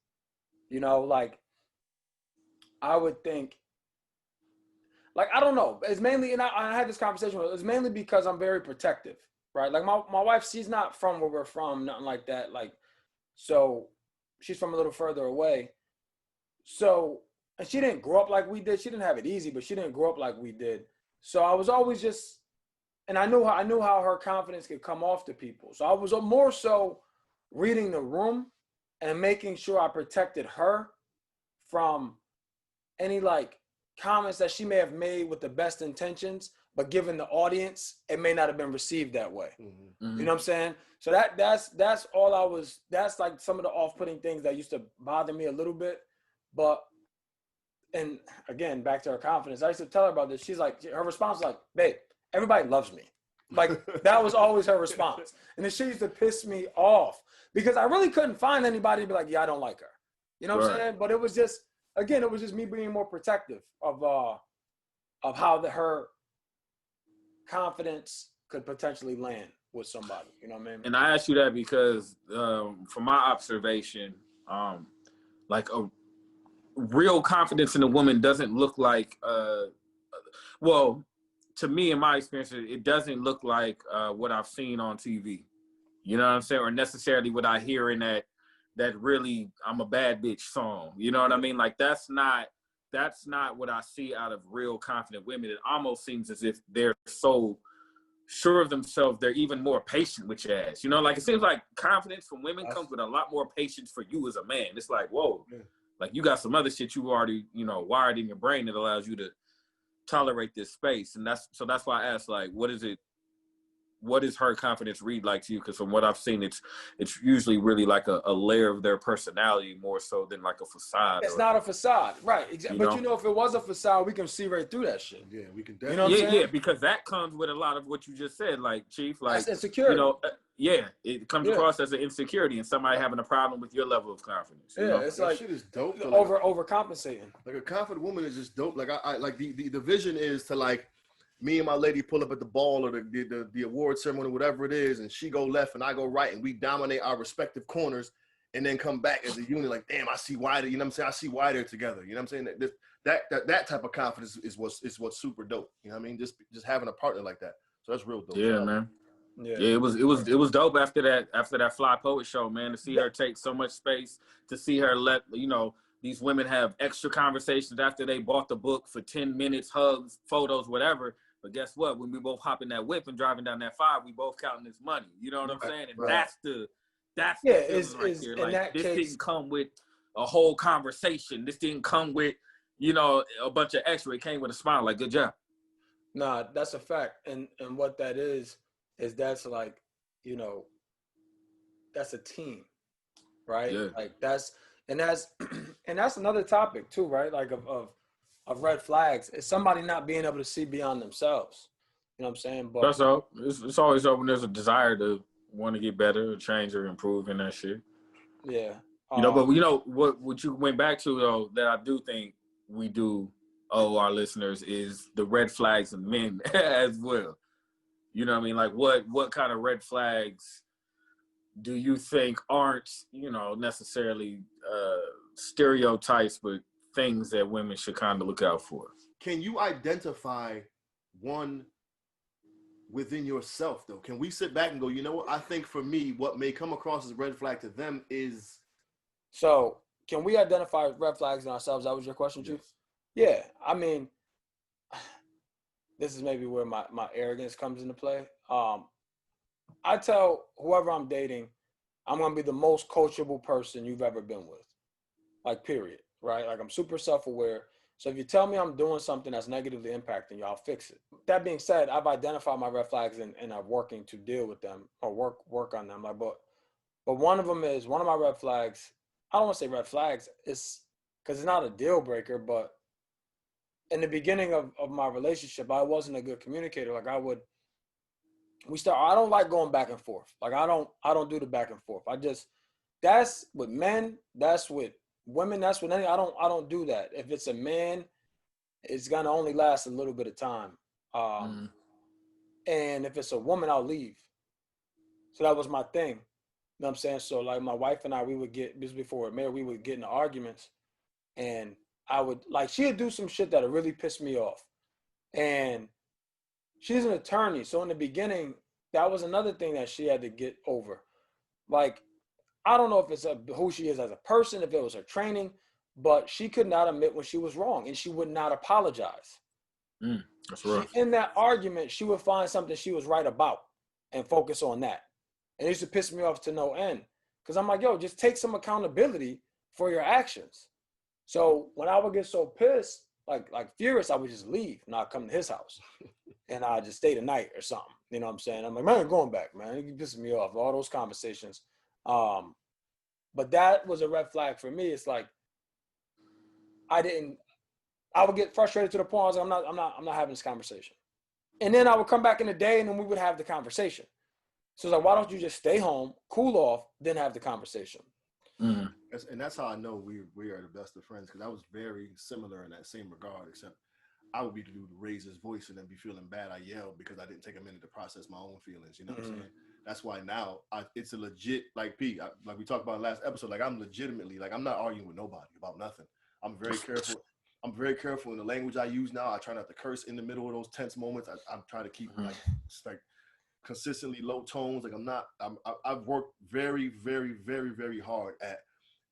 You know, like I would think, like, I don't know. It's mainly, and I had this conversation with her, it's mainly because I'm very protective, right? Like my wife, she's not from where we're from, nothing like that. Like, so. She's from a little further away. So, and she didn't grow up like we did. She didn't have it easy, but she didn't grow up like we did. So I was always just, and I knew how her confidence could come off to people. So I was more so reading the room and making sure I protected her from any like comments that she may have made with the best intentions, but given the audience, it may not have been received that way. Mm-hmm. You know what I'm saying? So that's all I was, that's like some of the off-putting things that used to bother me a little bit. But, and again, back to her confidence, I used to tell her about this. She's like, her response was like, babe, everybody loves me. Like, that was always her response. And then she used to piss me off because I really couldn't find anybody to be like, yeah, I don't like her. You know what I'm saying? But it was just, again, it was just me being more protective of how her confidence could potentially land with somebody, you know what I mean? And I ask you that because from my observation, like a real confidence in a woman doesn't look like, well, to me, in my experience, it doesn't look like what I've seen on TV. You know what I'm saying? Or necessarily what I hear in that really I'm a bad bitch song. You know what I mean? Like that's not what I see out of real confident women. It almost seems as if they're so sure of themselves, they're even more patient with your ass. You know, like it seems like confidence from women comes with a lot more patience for you as a man. It's like, whoa, like you got some other shit you already, wired in your brain that allows you to tolerate this space. And that's why I asked, like, what is her confidence read like to you? Because from what I've seen, it's usually really like a layer of their personality more so than like a facade. It's not a facade, right? Exactly. But know? if it was a facade, we can see right through that shit. Yeah, we can definitely. You know what I'm saying? Yeah, because that comes with a lot of what you just said, like Chief, like that's insecurity. It comes across as an insecurity and somebody having a problem with your level of confidence. You know? It's that like shit is dope. Overcompensating. Like a confident woman is just dope. Like I like the vision is to like me and my lady pull up at the ball or the award ceremony, whatever it is, and she go left and I go right, and we dominate our respective corners, and then come back as a unit. Like, damn, I see why. You know what I'm saying? I see why they're together. You know what I'm saying? That type of confidence is what's super dope. You know what I mean? Just having a partner like that. So that's real dope. Yeah, man. Yeah, it was dope after that Fly Poet show, man, to see her take so much space, to see her let these women have extra conversations after they bought the book for 10 minutes, hugs, photos, whatever. But guess what? When we both hop in that whip and driving down that 5, we both counting this money. You know what I'm saying? And that's the feeling right there. Like, this didn't come with a whole conversation. This didn't come with, a bunch of extra. It came with a smile. Like, good job. Nah, that's a fact. And what that is that's like, that's a team, right? Yeah. Like that's another topic too, right? Like of red flags. It's somebody not being able to see beyond themselves. You know what I'm saying? But that's all. It's always open. There's a desire to want to get better, or change, or improve in that shit. Yeah. But what you went back to though, that I do think we do owe our listeners is the red flags of men as well. You know what I mean? Like what kind of red flags do you think aren't, necessarily stereotypes, but things that women should kind of look out for? Can you identify one within yourself though? Can we sit back and go, you know what? I think for me, what may come across as a red flag to them is. So can we identify red flags in ourselves? That was your question, Chief? Yes. Yeah. I mean, this is maybe where my arrogance comes into play. I tell whoever I'm dating, I'm going to be the most coachable person you've ever been with. Like, period. Right? Like, I'm super self-aware. So if you tell me I'm doing something that's negatively impacting you, I'll fix it. That being said, I've identified my red flags and I'm working to deal with them or work on them. Like, but one of them is one of my red flags. I don't want to say red flags. It's because it's not a deal breaker, but in the beginning of my relationship, I wasn't a good communicator. Like I don't like going back and forth. Like I don't do the back and forth. That's with men, that's with women, that's with any, I don't do that. If it's a man, it's gonna only last a little bit of time. And if it's a woman, I'll leave. So that was my thing. You know what I'm saying? So like my wife and I, we would get, this before we're married, we would get into arguments and she'd do some shit that'd really piss me off. And she's an attorney. So in the beginning, that was another thing that she had to get over. Like, I don't know if it's who she is as a person, if it was her training, but she could not admit when she was wrong and she would not apologize. That's rough. In that argument, she would find something she was right about and focus on that. And it used to piss me off to no end. Because I'm like, yo, just take some accountability for your actions. So when I would get so pissed, like furious, I would just leave, not come to his house. And I just stay the night or something. You know what I'm saying? I'm like, man, I'm going back, man. You pissing me off, all those conversations. But that was a red flag for me. It's like, I would get frustrated to the point I was like, I'm not having this conversation. And then I would come back in the day and then we would have the conversation. So it's like, why don't you just stay home, cool off, then have the conversation? Mm-hmm. And that's how I know we are the best of friends, because I was very similar in that same regard, except I would be the dude to raise his voice and then be feeling bad. I yelled because I didn't take a minute to process my own feelings. You know what I'm saying? That's why now it's a legit, like P, like we talked about in the last episode, like I'm legitimately, like I'm not arguing with nobody about nothing. I'm very careful. I'm very careful in the language I use now. I try not to curse in the middle of those tense moments. I'm trying to keep like consistently low tones. Like I've worked very, very, very, very hard at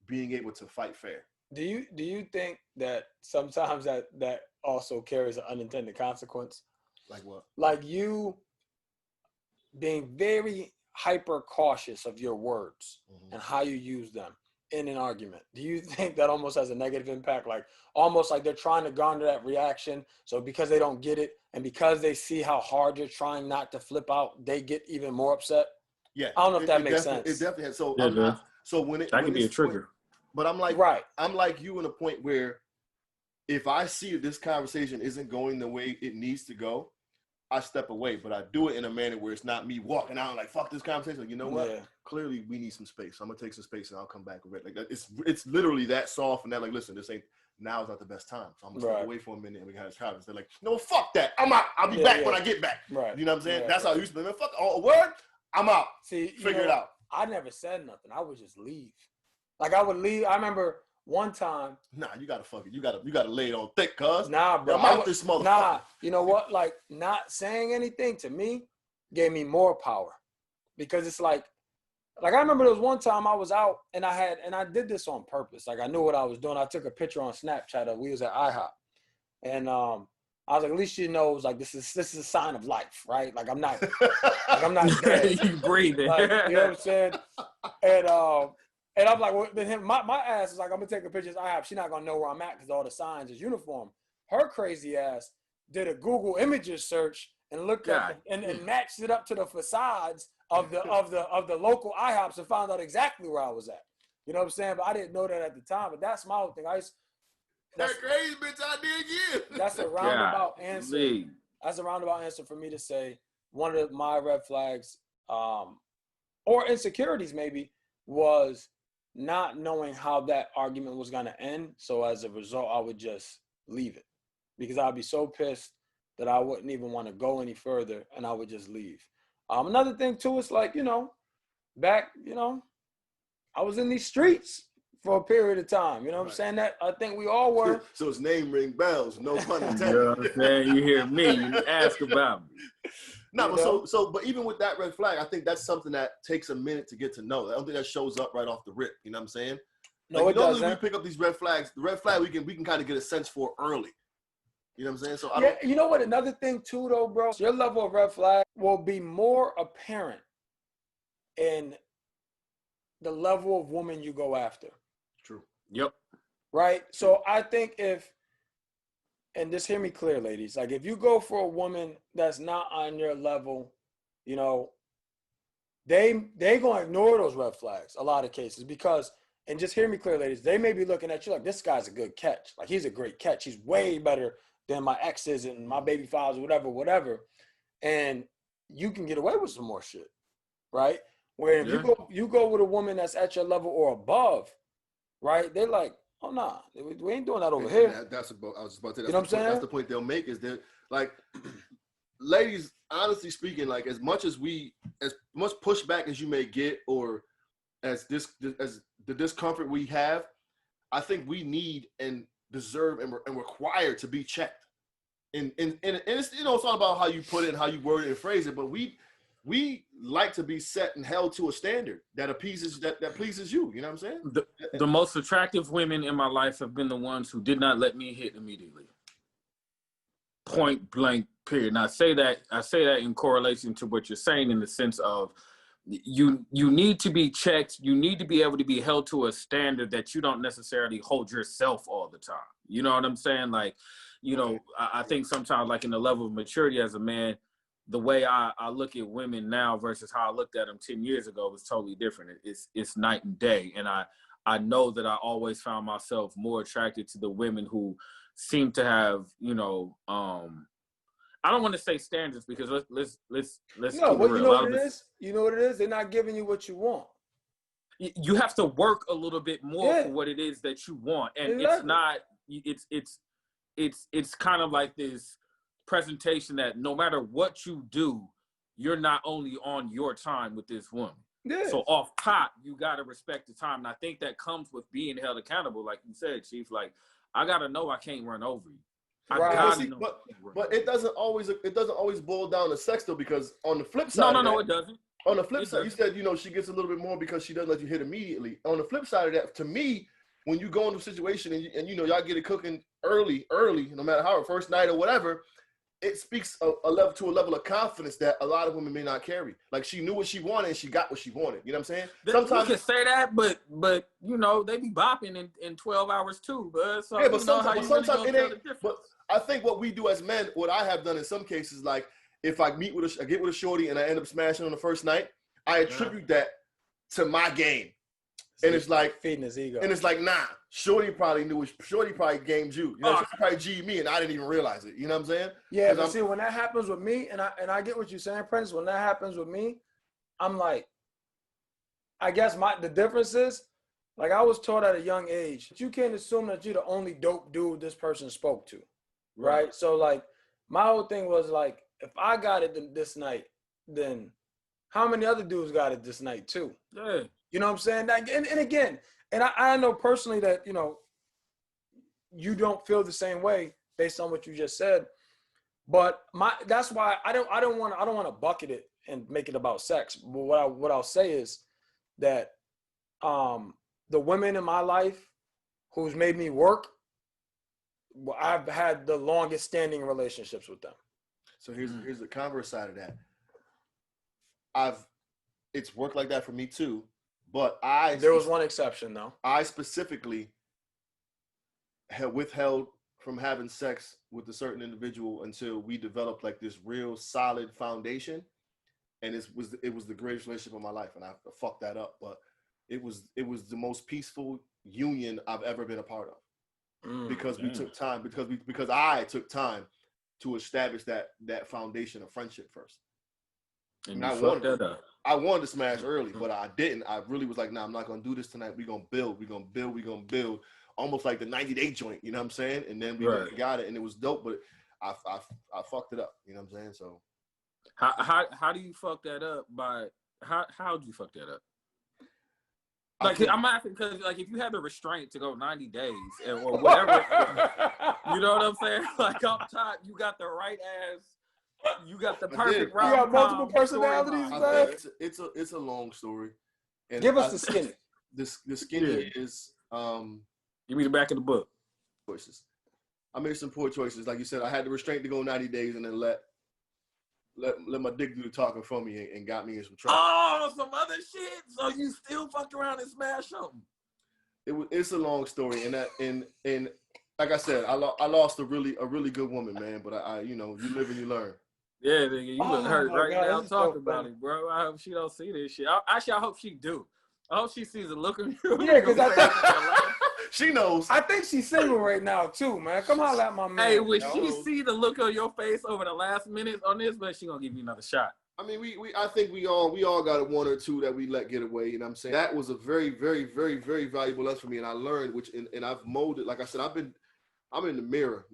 being able to fight fair. Do you think that sometimes that also carries an unintended consequence? Like what? Like you being very hyper cautious of your words and how you use them. in an argument? Do you think that almost has a negative impact? Like almost like they're trying to garner that reaction. So because they don't get it and because they see how hard you're trying not to flip out, they get even more upset? Yeah. I don't know if that makes sense. It definitely has. So Yeah, I'm not, so when it that can be a trigger. But I'm like, right. I'm like you in a point where if I see that this conversation isn't going the way it needs to go, I step away. But I do it in a manner where it's not me walking out like, fuck this conversation. Like, you know what? Yeah. Clearly we need some space. I'm gonna take some space and I'll come back with it. Like it's literally that soft and that like, listen, this ain't now's not the best time. So I'm gonna step away for a minute and we have this conversation. They're like, no, fuck that. I'm out. I'll be back when I get back. Right. You know what I'm saying? Right. That's how I used to be. Man, fuck a word. I'm out. See, figure it out. I never said nothing. I would just leave. Like I would leave. I remember one time. Nah, you gotta fuck it. You gotta lay it on thick, cuz. Nah, bro. I'm out this motherfucker. Nah, you know what? Like not saying anything to me gave me more power. Because it's like I remember there was one time I was out and I did this on purpose. Like I knew what I was doing. I took a picture on Snapchat of we was at IHOP. And I was like, at least she knows like this is a sign of life, right? Like I'm not dead. You breathing. Like, you know what I'm saying? And I'm like, well, then my ass is like, I'm gonna take a picture of IHOP. She's not gonna know where I'm at because all the signs is uniform. Her crazy ass did a Google Images search and looked at and matched it up to the facades of the local IHOPs and found out exactly where I was at. You know what I'm saying? But I didn't know that at the time. But that's my whole thing. That crazy bitch I did again. That's a roundabout answer. That's a roundabout answer for me to say one of my red flags, or insecurities maybe, was not knowing how that argument was going to end. So as a result, I would just leave it because I'd be so pissed that I wouldn't even want to go any further and I would just leave. Another thing too is like, back, I was in these streets for a period of time. You know what I'm saying? That I think we all were. So his name ring bells, no pun intended. You know what I'm saying? You hear me, you ask about me. No, but even with that red flag, I think that's something that takes a minute to get to know. I don't think that shows up right off the rip. You know what I'm saying? No, it doesn't. We pick up these red flags. The red flag we can kind of get a sense for early. You know what I'm saying? So you know what? Another thing too, though, bro. Your level of red flag will be more apparent in the level of woman you go after. True. Yep. Right. So I think and just hear me clear, ladies. Like if you go for a woman that's not on your level, they gonna ignore those red flags a lot of cases because, and just hear me clear, ladies, they may be looking at you like this guy's a good catch. Like he's a great catch. He's way better than my exes and my baby fathers, whatever. And you can get away with some more shit, right? Where if you go with a woman that's at your level or above, right? They're like, oh nah, we ain't doing that over here. I was just about to say. You know what I'm saying? That's the point they'll make is that like, ladies, honestly speaking, like as much pushback as you may get, or as the discomfort we have, I think we need and deserve and require to be checked. And it's it's all about how you put it and how you word it and phrase it, but we like to be set and held to a standard that pleases you. You know what I'm saying? The most attractive women in my life have been the ones who did not let me hit immediately. Point blank, period. And I say that in correlation to what you're saying in the sense of you need to be checked. You need to be able to be held to a standard that you don't necessarily hold yourself all the time. You know what I'm saying? Like, I think sometimes like in the level of maturity as a man, the way I look at women now versus how I looked at them 10 years ago was totally different. It's night and day. And I know that I always found myself more attracted to the women who seem to have, I don't want to say standards because let's no, but you know what it is? You know what it is? They're not giving you what you want. You have to work a little bit more for what it is that you want. And it's kind of like this presentation that no matter what you do, you're not only on your time with this woman. Yeah. So off top, you got to respect the time. And I think that comes with being held accountable. Like you said, Chief, like I got to know I can't run over you. Right. But it doesn't always boil down to sex though, because on the flip side, no, it doesn't. On the flip side, you said, she gets a little bit more because she doesn't let you hit immediately. On the flip side of that, to me, when you go into a situation and y'all get it cooking early, no matter how, first night or whatever, it speaks a level of confidence that a lot of women may not carry. Like she knew what she wanted and she got what she wanted. You know what I'm saying? Sometimes you can say that, but you know they be bopping in 12 hours too, bud. So yeah, but you know sometimes, how you really gonna tell the difference. But I think what we do as men, what I have done in some cases, like if I get with a shorty and I end up smashing on the first night, I attribute that to my game. And it's like feeding his ego. And it's like, nah, Shorty probably gamed you. You know, she probably G'd me and I didn't even realize it. You know what I'm saying? Yeah, but see, when that happens with me, and I get what you're saying, Prentice, when that happens with me, I'm like, I guess the difference is, like I was taught at a young age, you can't assume that you're the only dope dude this person spoke to. Right? So like my whole thing was like, if I got it this night, then how many other dudes got it this night too? Yeah. You know what I'm saying? And again, and I know personally that, you know, you don't feel the same way based on what you just said. But that's why I don't want to bucket it and make it about sex. But what I'll say is that the women in my life who's made me work, I've had the longest standing relationships with them. So here's the converse side of that. It's worked like that for me too. But there was one exception though. I specifically had withheld from having sex with a certain individual until we developed like this real solid foundation, and it was the greatest relationship of my life, and I fucked that up. But it was the most peaceful union I've ever been a part of, because we took time because I took time to establish that foundation of friendship first. And you fucked that up. I wanted to smash early, but I didn't. I really was like, nah, I'm not going to do this tonight. We're going to build. Almost like the 90-day joint, you know what I'm saying? And then we got it, and it was dope, but I fucked it up, you know what I'm saying? So how do you fuck that up how do you fuck that up? Like, I'm asking because, like, if you have the restraint to go 90 days or whatever, you know what I'm saying? Like, up top, you got the right ass. You got the perfect route. You got multiple personalities, man. It's a long story. And give us the skinny. The skinny is give me the back of the book. Choices. I made some poor choices. Like you said, I had the restraint to go 90 days and then let my dick do the talking for me and got me in some trouble. Oh, some other shit. So you still fucked around and smashed something. It's a long story, and like I said, I lost a really good woman, man. But I you know, you live and you learn. Yeah, nigga, you look hurt now talking about it, bro. I hope she don't see this shit. I hope she do. I hope she sees a look in you. Yeah, because I she knows. I think she's single right now too, man. Come on, let my man. Hey, when she see the look on your face over the last minute on this, but she gonna give you another shot. I mean, I think we all got one or two that we let get away. You know what I'm saying? That was a very, very, very, very valuable lesson for me, and I learned and I've molded. Like I said, I'm in the mirror,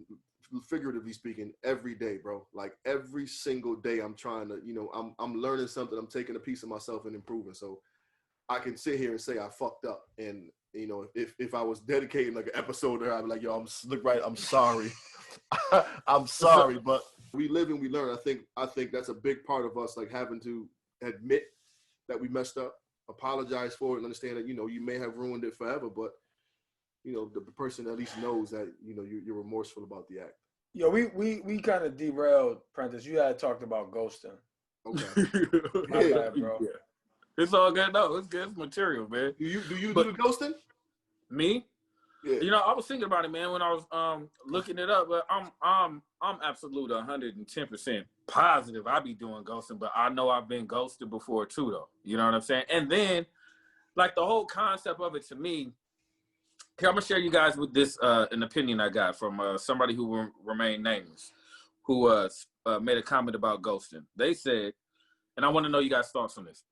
figuratively speaking, every day, bro. Like every single day, I'm trying to, you know, I'm learning something. I'm taking a piece of myself and improving. So I can sit here and say I fucked up, and you know, if I was dedicating like an episode there, I'd be like, yo, I'm sorry, I'm sorry, but we live and we learn. I think that's a big part of us, like having to admit that we messed up, apologize for it, and understand that, you know, you may have ruined it forever, but you know, the person at least knows that, you know, you're remorseful about the act. Yo, we kind of derailed, Prentice. You had talked about ghosting. Okay. My bad, bro. Yeah. It's all good. No, it's good. It's material, man. Do you do the ghosting? Me? Yeah. You know, I was thinking about it, man, when I was looking it up, but I'm absolute 110% positive I be doing ghosting, but I know I've been ghosted before too, though. You know what I'm saying? And then, like, the whole concept of it to me, I'm gonna share you guys with this an opinion I got from somebody who will remain nameless, who made a comment about ghosting. They said, and I want to know you guys' thoughts on this.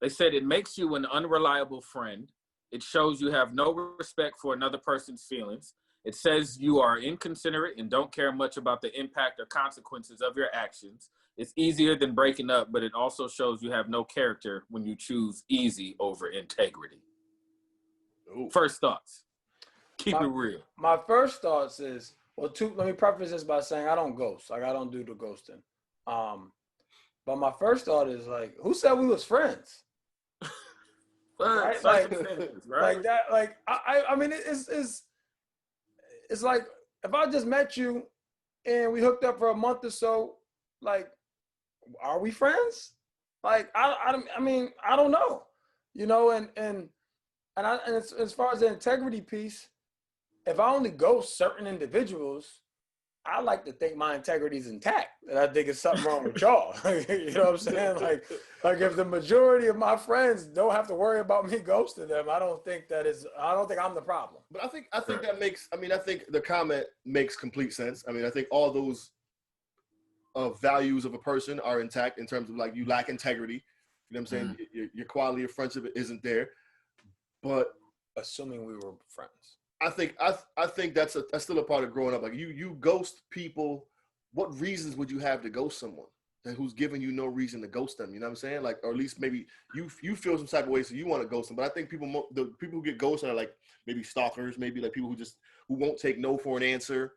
They said it makes you an unreliable friend. It shows you have no respect for another person's feelings. It says you are inconsiderate and don't care much about the impact or consequences of your actions. It's easier than breaking up, but it also shows you have no character when you choose easy over integrity. Ooh. First thoughts. Keep it real. My first thoughts is, let me preface this by saying I don't ghost. Like, I don't do the ghosting. But my first thought is, like, who said we was friends? Right? Like that. Like I mean, it's like if I just met you and we hooked up for a month or so. Like, are we friends? Like, I mean, I don't know, you know. And as far as the integrity piece, if I only ghost certain individuals, I like to think my integrity is intact, and I think it's something wrong with y'all. You know what I'm saying? Like if the majority of my friends don't have to worry about me ghosting them, I don't think I'm the problem. But I think that makes. I mean, I think the comment makes complete sense. I mean, I think all those values of a person are intact in terms of like you lack integrity. You know what I'm saying? Your quality of friendship isn't there. But assuming we were friends. I think that's still a part of growing up. Like you ghost people. What reasons would you have to ghost someone who's giving you no reason to ghost them? You know what I'm saying? Like, or at least maybe you feel some type of way, so you want to ghost them. But I think the people who get ghosted are like maybe stalkers, maybe like people who won't take no for an answer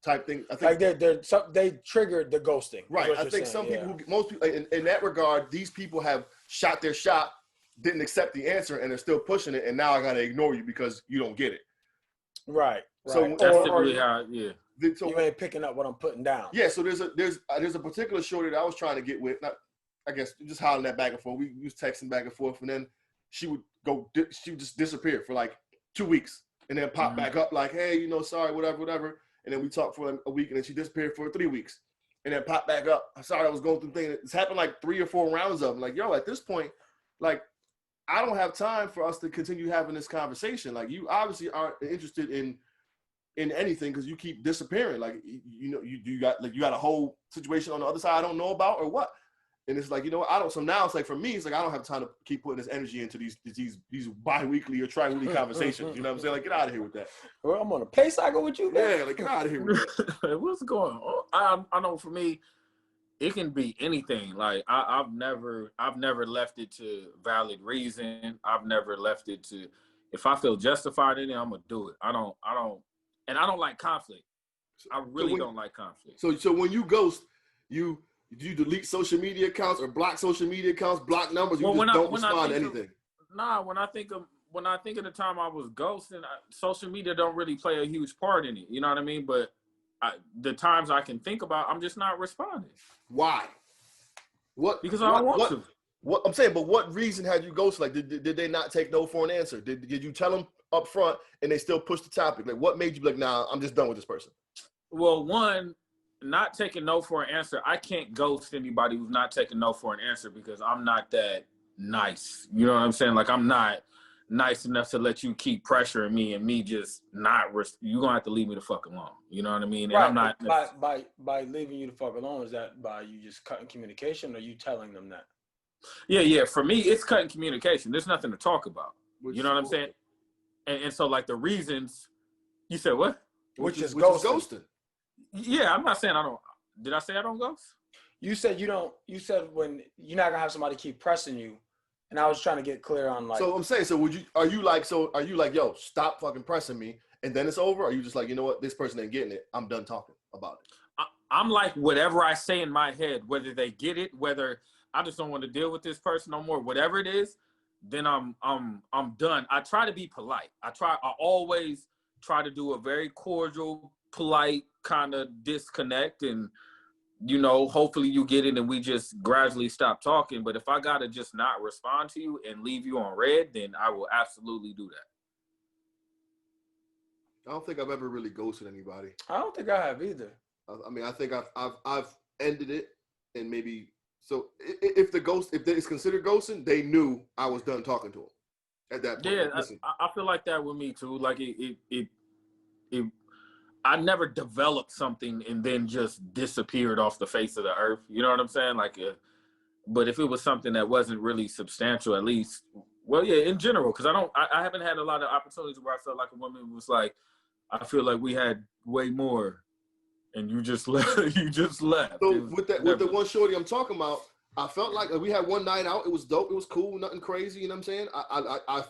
type thing. I think like they triggered the ghosting. Right. I think some people, most people, in that regard, these people have shot their shot, didn't accept the answer, and they're still pushing it. And now I got to ignore you because you don't get it. Right. So that's typically how, yeah. So you ain't picking up what I'm putting down. Yeah. So there's a particular shorty that I was trying to get with. I guess just hollering that back and forth. We was texting back and forth, and then she would just disappear for like 2 weeks, and then pop back up like, hey, you know, sorry, whatever. And then we talked for like a week, and then she disappeared for 3 weeks, and then pop back up. Sorry, I was going through things. It's happened like 3 or 4 rounds of them. Like, yo, at this point, like, I don't have time for us to continue having this conversation. Like, you obviously aren't interested in anything because you keep disappearing. Like, you know, you got a whole situation on the other side I don't know about or what. And it's like, you know, I don't. So now it's like for me, it's like I don't have time to keep putting this energy into these bi-weekly or tri-weekly conversations. You know what I'm saying? Like, get out of here with that. Well, I'm on a pay cycle with you, man. Yeah, like get out of here with that. What's going on? I know for me, it can be anything. Like I've never left it to valid reason. I've never left it to, if I feel justified in it, I'm gonna do it. I don't, and I don't like conflict. I really don't like conflict. So when you ghost, do you delete social media accounts or block social media accounts, block numbers? You just don't respond to anything. When I think of the time I was ghosting, social media don't really play a huge part in it. You know what I mean? But the times I can think about, I'm just not responding. Why? What? Because I don't want to. What I'm saying, but what reason had you ghosted? Like, did they not take no for an answer? Did you tell them up front and they still push the topic? Like, what made you be like, nah, I'm just done with this person? Well, one, not taking no for an answer. I can't ghost anybody who's not taking no for an answer because I'm not that nice. You know what I'm saying? Like, I'm not nice enough to let you keep pressuring me and me just not. You're gonna have to leave me the fuck alone. You know what I mean? And right. I'm not by leaving you the fuck alone. Is that by you just cutting communication, or you telling them that? Yeah. For me, it's cutting communication. There's nothing to talk about. You know what I'm saying? And so like the reasons. You said what? Which is ghosting. Yeah, I'm not saying I don't. Did I say I don't ghost? You said you don't. You said when you're not gonna have somebody keep pressing you, and I was trying to get clear on like. So I'm saying, are you like, yo, stop fucking pressing me, and then it's over? Or are you just like, you know what, this person ain't getting it. I'm done talking about it. I'm like, whatever I say in my head, whether they get it, whether I just don't want to deal with this person no more, whatever it is, then I'm done. I try to be polite. I always try to do a very cordial, polite kind of disconnect, and you know, hopefully you get it and we just gradually stop talking. But if I gotta just not respond to you and leave you on red, then I will absolutely do that. I don't think I've ever really ghosted anybody. I don't think I have either. I mean, I think I've ended it, and maybe so if it's considered ghosting, they knew I was done talking to them at that point. Yeah, I feel like that with me too. Like it I never developed something and then just disappeared off the face of the earth. You know what I'm saying? Like, but if it was something that wasn't really substantial, at least, well, yeah, in general, because I haven't had a lot of opportunities where I felt like a woman was like, I feel like we had way more, and you just left. You just left. So with the one shorty I'm talking about, I felt like we had one night out. It was dope. It was cool. Nothing crazy. You know what I'm saying?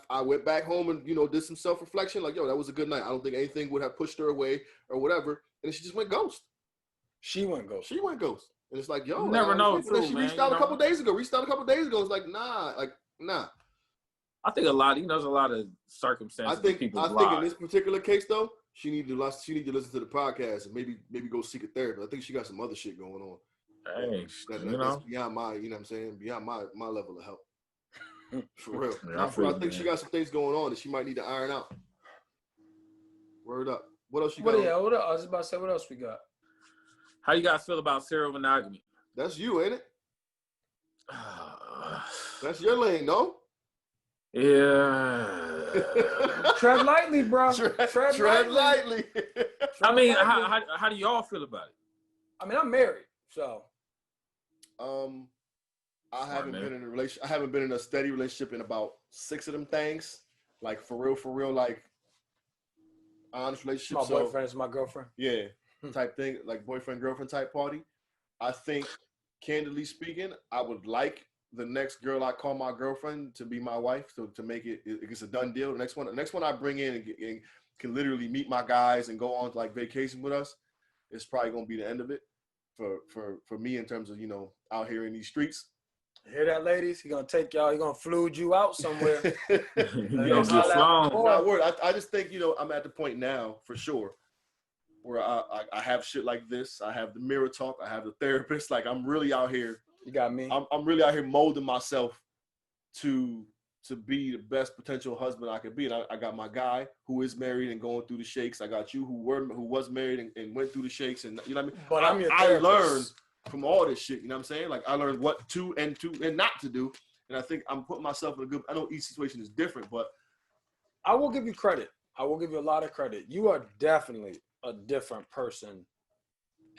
I went back home and, you know, did some self-reflection. Like, yo, that was a good night. I don't think anything would have pushed her away or whatever. And she just went ghost. She went ghost. And it's like, yo. You never know. She reached out a couple days ago. It's like, nah. I think there's a lot of circumstances. I think in this particular case, though, she need to listen to the podcast and maybe go seek a therapist. I think she got some other shit going on. Hey, That's beyond my, you know what I'm saying, beyond my level of help. For real. Yeah, I think she got some things going on that she might need to iron out. Word up. What else you got? What else? I was about to say, what else we got? How you guys feel about serial monogamy? That's you, ain't it? That's your lane, no? Yeah. Tread lightly, bro. Tread lightly. I mean, how do y'all feel about it? I mean, I'm married, so. I haven't been in a relationship. I haven't been in a steady relationship in about 6 of them things. Like for real, like honest relationship. My boyfriend is my girlfriend. Yeah, type thing, like boyfriend girlfriend type party. I think, candidly speaking, I would like the next girl I call my girlfriend to be my wife. So to make it's a done deal. The next one I bring in and can literally meet my guys and go on like vacation with us. It's probably gonna be the end of it for me in terms of out here in these streets. Hear that, ladies? He gonna take y'all. He gonna flood you out somewhere. I just think I'm at the point now for sure where I have shit like this. I have the mirror talk. I have the therapist. Like I'm really out here. You got me. I'm really out here molding myself to be the best potential husband I could be. And I got my guy who is married and going through the shakes. I got you who was married and went through the shakes. And you know what I mean. But I'm your I therapist. learned from all this shit, you know what I'm saying? Like I learned what to and not to do. And I think I'm putting myself in a good, I know each situation is different, but I will give you credit. I will give you a lot of credit. You are definitely a different person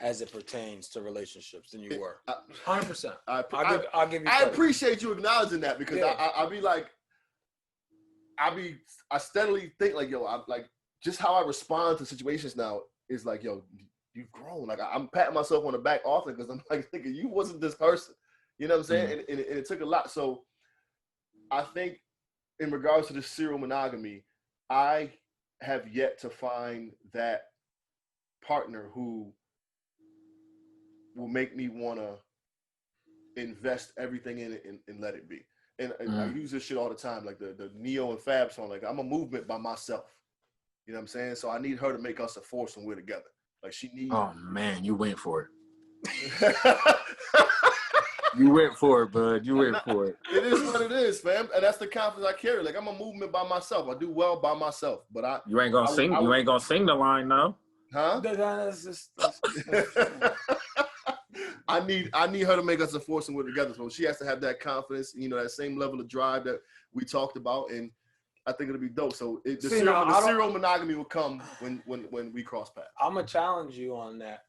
as it pertains to relationships than you were. 100%. I'll give you credit. I appreciate you acknowledging that because I'll be like, I steadily think like, yo, I'm like, just how I respond to situations now is like, yo, you've grown. Like I'm patting myself on the back often because I'm like thinking you wasn't this person. You know what I'm saying? Mm-hmm. And it took a lot. So I think in regards to the serial monogamy, I have yet to find that partner who will make me want to invest everything in it and let it be. And I use this shit all the time, like the Neo and Fab song. Like I'm a movement by myself. You know what I'm saying? So I need her to make us a force when we're together. Like she needs. Oh man, you went for it. You went for it, bud. You went for it. It is what it is, fam, and that's the confidence I carry. Like I'm a movement by myself. I do well by myself, but you ain't gonna sing. You ain't gonna sing the line now, huh? I need her to make us a force and we're together. So she has to have that confidence, that same level of drive that we talked about, and I think it'll be dope. So the serial monogamy will come when we cross paths. I'm gonna challenge you on that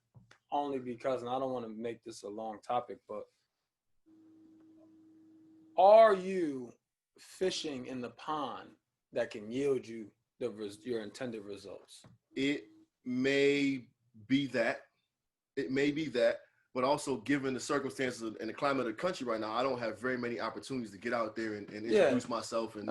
only because, and I don't want to make this a long topic, but are you fishing in the pond that can yield you your intended results? It may be that. It may be that. But also, given the circumstances and the climate of the country right now, I don't have very many opportunities to get out there and introduce myself and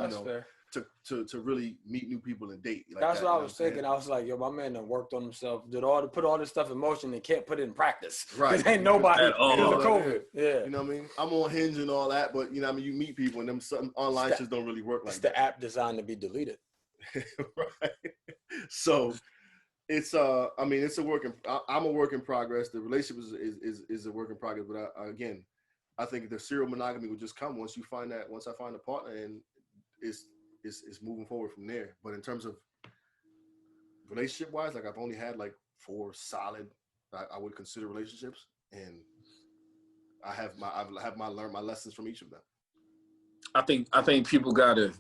to really meet new people and date. Like that's what I was thinking. I was like, yo, my man done worked on himself, put all this stuff in motion and can't put it in practice. Right. Ain't nobody because of COVID. Yeah. You know what I mean? I'm on Hinge and all that, but you meet people and them some online just don't really work like that. It's the app designed to be deleted. Right. So it's it's a work in. I'm a work in progress. The relationship is a work in progress. But I think the serial monogamy will just come once I find a partner, and it's moving forward from there. But in terms of relationship wise, like I've only had like 4 solid I would consider relationships, and I've learned my lessons from each of them. I think people gotta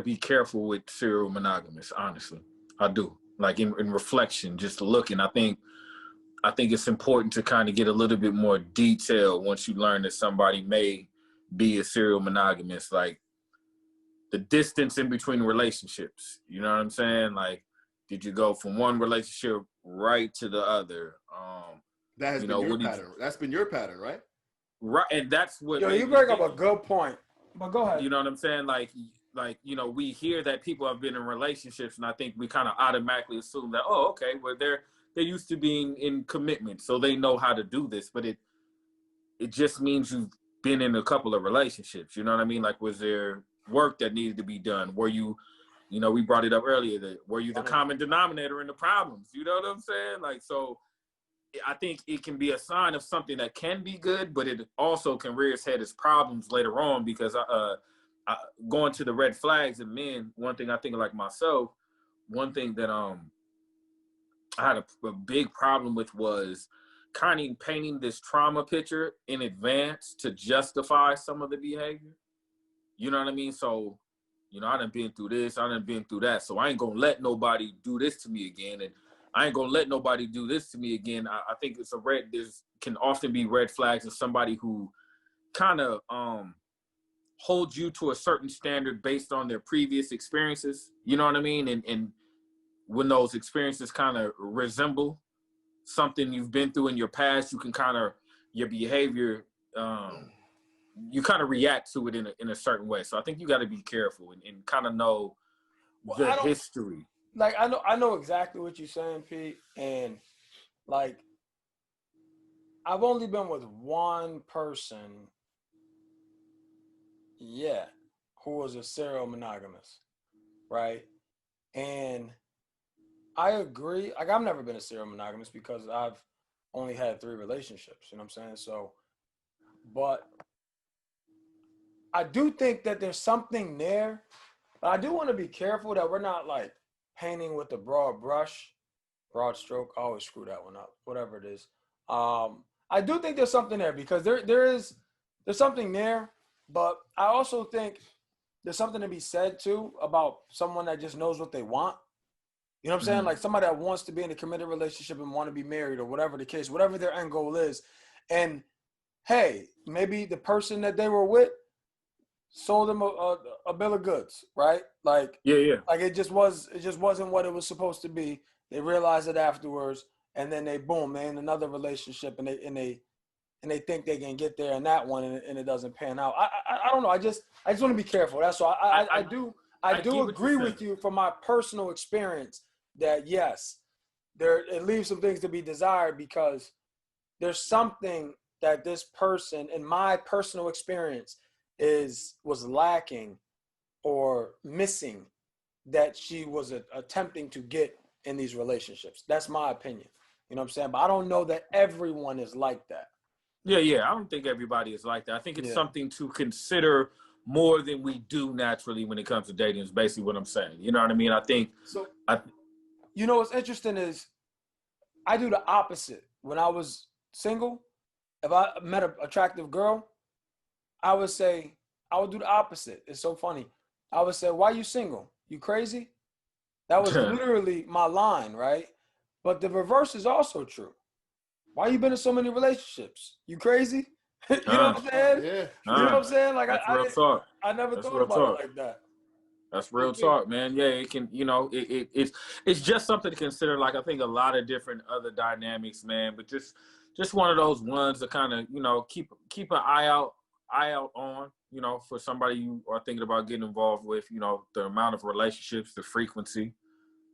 be careful with serial monogamous. Honestly, I do. Like in reflection, just looking, I think it's important to kind of get a little bit more detail once you learn that somebody may be a serial monogamous. Like the distance in between relationships, you know what I'm saying? Like, did you go from one relationship right to the other? That has been your pattern. That's been your pattern, right? Right, and that's what. Yo, you bring up a good point. But go ahead. You know what I'm saying? Like we hear that people have been in relationships, and I think we kind of automatically assume that, oh, okay, well they're used to being in commitment, so they know how to do this. But it just means you've been in a couple of relationships. You know what I mean? Like, was there work that needed to be done? Were you You know, we brought it up earlier that were you the common denominator in the problems? You know what I'm saying? Like, so I think it can be a sign of something that can be good, but it also can rear its head as problems later on because going to the red flags in men, one thing I think like myself, one thing that I had a big problem with was kind of painting this trauma picture in advance to justify some of the behavior. You know what I mean? So, you know, I done been through this, I done been through that, so I ain't gonna let nobody do this to me again, and I ain't gonna let nobody do this to me again. I think there's can often be red flags in somebody who kind of holds you to a certain standard based on their previous experiences. You know what I mean? And when those experiences kind of resemble something you've been through in your past, you can kind of, your behavior, you kind of react to it in a certain way. So I think you got to be careful and kind of know the history. Like, I know exactly what you're saying, Pete. And like, I've only been with one person, who was a serial monogamous, right? And I agree. Like, I've never been a serial monogamous because I've only had 3 relationships. You know what I'm saying? So, but I do think that there's something there. But I do want to be careful that we're not like painting with a broad stroke. I always screw that one up, whatever it is. I do think there's something there because there's something there, but I also think there's something to be said too about someone that just knows what they want. You know what I'm saying? Like somebody that wants to be in a committed relationship and want to be married or whatever the case, whatever their end goal is. And hey, maybe the person that they were with sold them a bill of goods, right? Like, like it just wasn't what it was supposed to be. They realized it afterwards, and then they in another relationship, and they think they can get there in that one, and it doesn't pan out. I don't know. I just want to be careful. That's why I do agree with you from my personal experience that yes, it leaves some things to be desired because there's something that this person, in my personal experience, was lacking or missing that she was attempting to get in these relationships. That's my opinion. You know what I'm saying? But I don't know that everyone is like that. Yeah. I don't think everybody is like that. I think it's something to consider more than we do naturally when it comes to dating is basically what I'm saying. You know what I mean? I think so. You know what's interesting is I do the opposite. When I was single, if I met an attractive girl, I would do the opposite. It's so funny. I would say, why are you single? You crazy? That was literally my line, right? But the reverse is also true. Why you been in so many relationships? You crazy? You know what I'm saying? Yeah. You know what I'm saying? Like I never thought about it like that. That's real talk, man. Yeah, it can, you know, it's just something to consider. Like I think a lot of different other dynamics, man. But just one of those ones to kind of, you know, keep an eye out on, you know, for somebody you are thinking about getting involved with. You know, the amount of relationships, the frequency,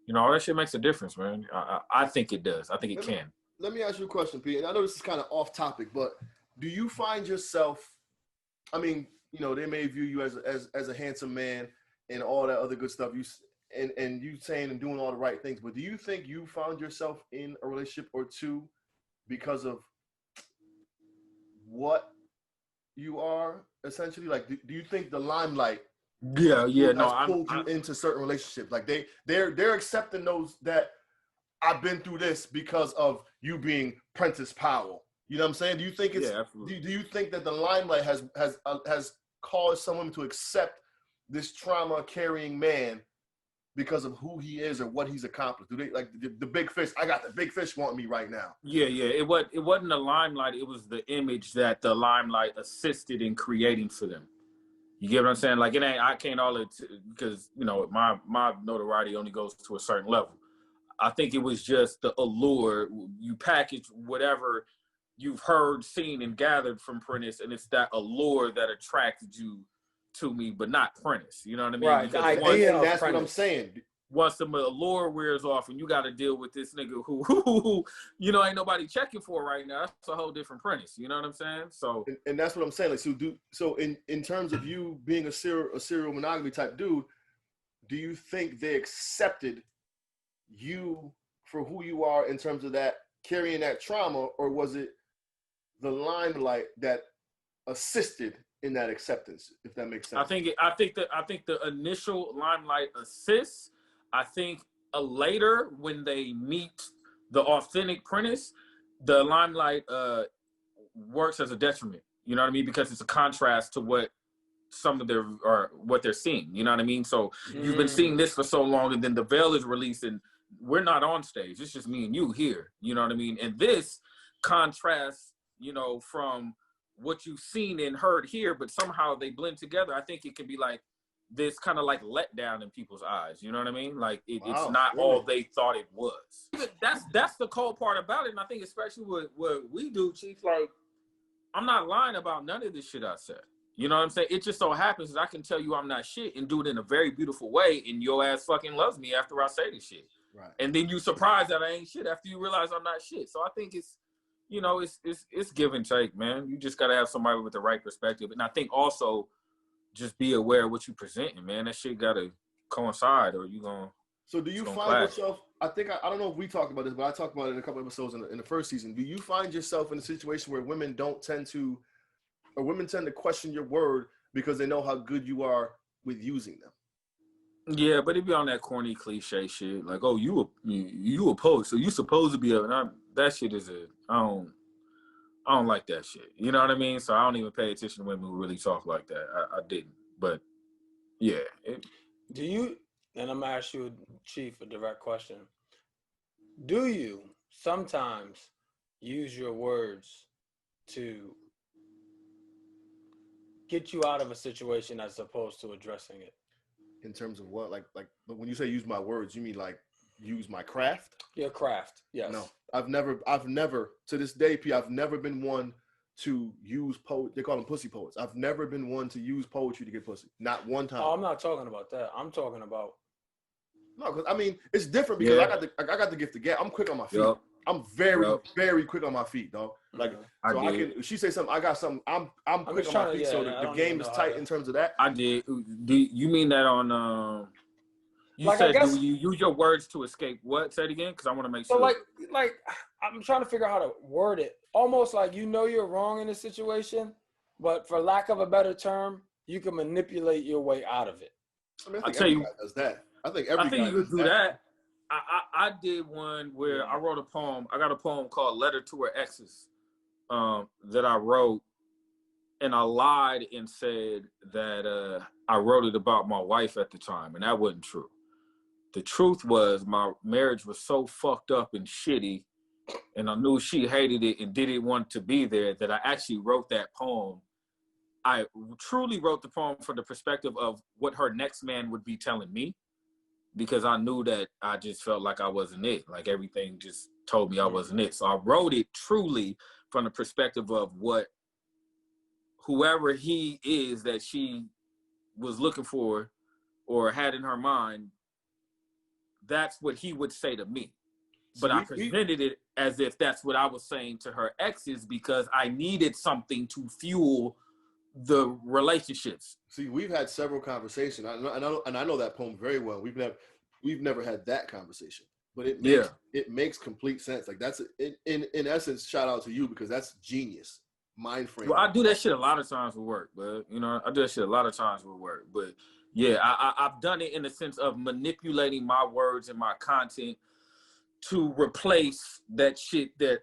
you know, all that shit makes a difference, man. I think it does. I think it can. Let me ask you a question, Pete. And I know this is kind of off topic, but do you find yourself? I mean, you know, they may view you as a handsome man and all that other good stuff. You saying and doing all the right things, but do you think you found yourself in a relationship or two because of what you are essentially? Like, do you think the limelight has pulled you into certain relationships? Like they're accepting those that I've been through this because of you being Prentice Powell. You know what I'm saying? Do you think it's do you think that the limelight has caused someone to accept this trauma carrying man because of who he is or what he's accomplished? Do they like the big fish? I got the big fish wanting me right now. Yeah. It wasn't the limelight. It was the image that the limelight assisted in creating for them. You get what I'm saying? Like I can't because you know my notoriety only goes to a certain level. I think it was just the allure. You package whatever you've heard, seen, and gathered from Prentice, and it's that allure that attracted you to me, but not Prentice. You know what I mean? Right. And that's what I'm saying. Once the allure wears off and you got to deal with this nigga who you know, ain't nobody checking for right now, that's a whole different Prentice. You know what I'm saying? So, and that's what I'm saying. Like, so in terms of you being a serial monogamy type dude, do you think they accepted you for who you are in terms of that carrying that trauma, or was it the limelight that assisted in that acceptance, if that makes sense? I think the initial limelight assists. I think later when they meet the authentic Prentice, the limelight works as a detriment. You know what I mean? Because it's a contrast to what some of their or what they're seeing. You know what I mean? So you've been seeing this for so long, and then the veil is released, and we're not on stage. It's just me and you here. You know what I mean? And this contrasts, you know, from what you've seen and heard here, but somehow they blend together. I think it can be like this kind of like letdown in people's eyes. You know what I mean? Like it's not all they thought it was. That's the cold part about it. And I think especially what we do, Chief, like I'm not lying about none of this shit I said. You know what I'm saying? It just so happens that I can tell you I'm not shit and do it in a very beautiful way, and your ass fucking loves me after I say this shit. Right. And then you surprised that I ain't shit after you realize I'm not shit. So I think it's, you know, it's give and take, man. You just gotta have somebody with the right perspective. And I think also just be aware of what you presenting, man. That shit gotta coincide or you gonna. So do you find yourself, I don't know if we talked about this, but I talked about it in a couple episodes in the first season. Do you find yourself in a situation where women tend to question your word because they know how good you are with using them? Yeah, but it be on that corny cliche shit. Like, oh, you a poet, so you supposed to be that shit is I don't like that shit. You know what I mean? So I don't even pay attention to women who really talk like that. I didn't. But yeah. Do you, and I'm gonna ask you, Chief, a direct question. Do you sometimes use your words to get you out of a situation as opposed to addressing it? In terms of what? Like when you say use my words, you mean like use my craft? Your craft, yes. No, I've never to this day, P, I've never been one to use they call them pussy poets. I've never been one to use poetry to get pussy. Not one time. Oh, I'm not talking about that. I'm talking about. No, because I mean it's different because I got the gift of gab. I'm quick on my feet. Yep. I'm very quick on my feet, dog. Like I can. If she say something, I got something. I'm quick on my feet, so the game is tight in terms of that. I did. Do you mean that on? You like, said, do you use your words to escape what? Say it again, because I want to make sure. So like I'm trying to figure out how to word it. Almost like you know you're wrong in a situation, but for lack of a better term, you can manipulate your way out of it. I mean, I think every guy does that. I think every guy you could do that. I did one where I wrote a poem. I got a poem called Letter to Her Exes that I wrote, and I lied and said that I wrote it about my wife at the time, and that wasn't true. The truth was my marriage was so fucked up and shitty, and I knew she hated it and didn't want to be there, that I actually wrote that poem. I truly wrote the poem from the perspective of what her next man would be telling me, because I knew that I just felt like I wasn't it. Like everything just told me I wasn't it. So I wrote it truly from the perspective of what whoever he is that she was looking for or had in her mind, that's what he would say to me. But I presented it as if that's what I was saying to her exes because I needed something to fuel the relationships. See, we've had several conversations, and I know that poem very well. We've never had that conversation, but it makes complete sense. Like that's in essence, shout out to you because that's genius mind frame. Well, I do that shit a lot of times with work, but I do that shit a lot of times with work. But yeah, I've done it in the sense of manipulating my words and my content to replace that shit that,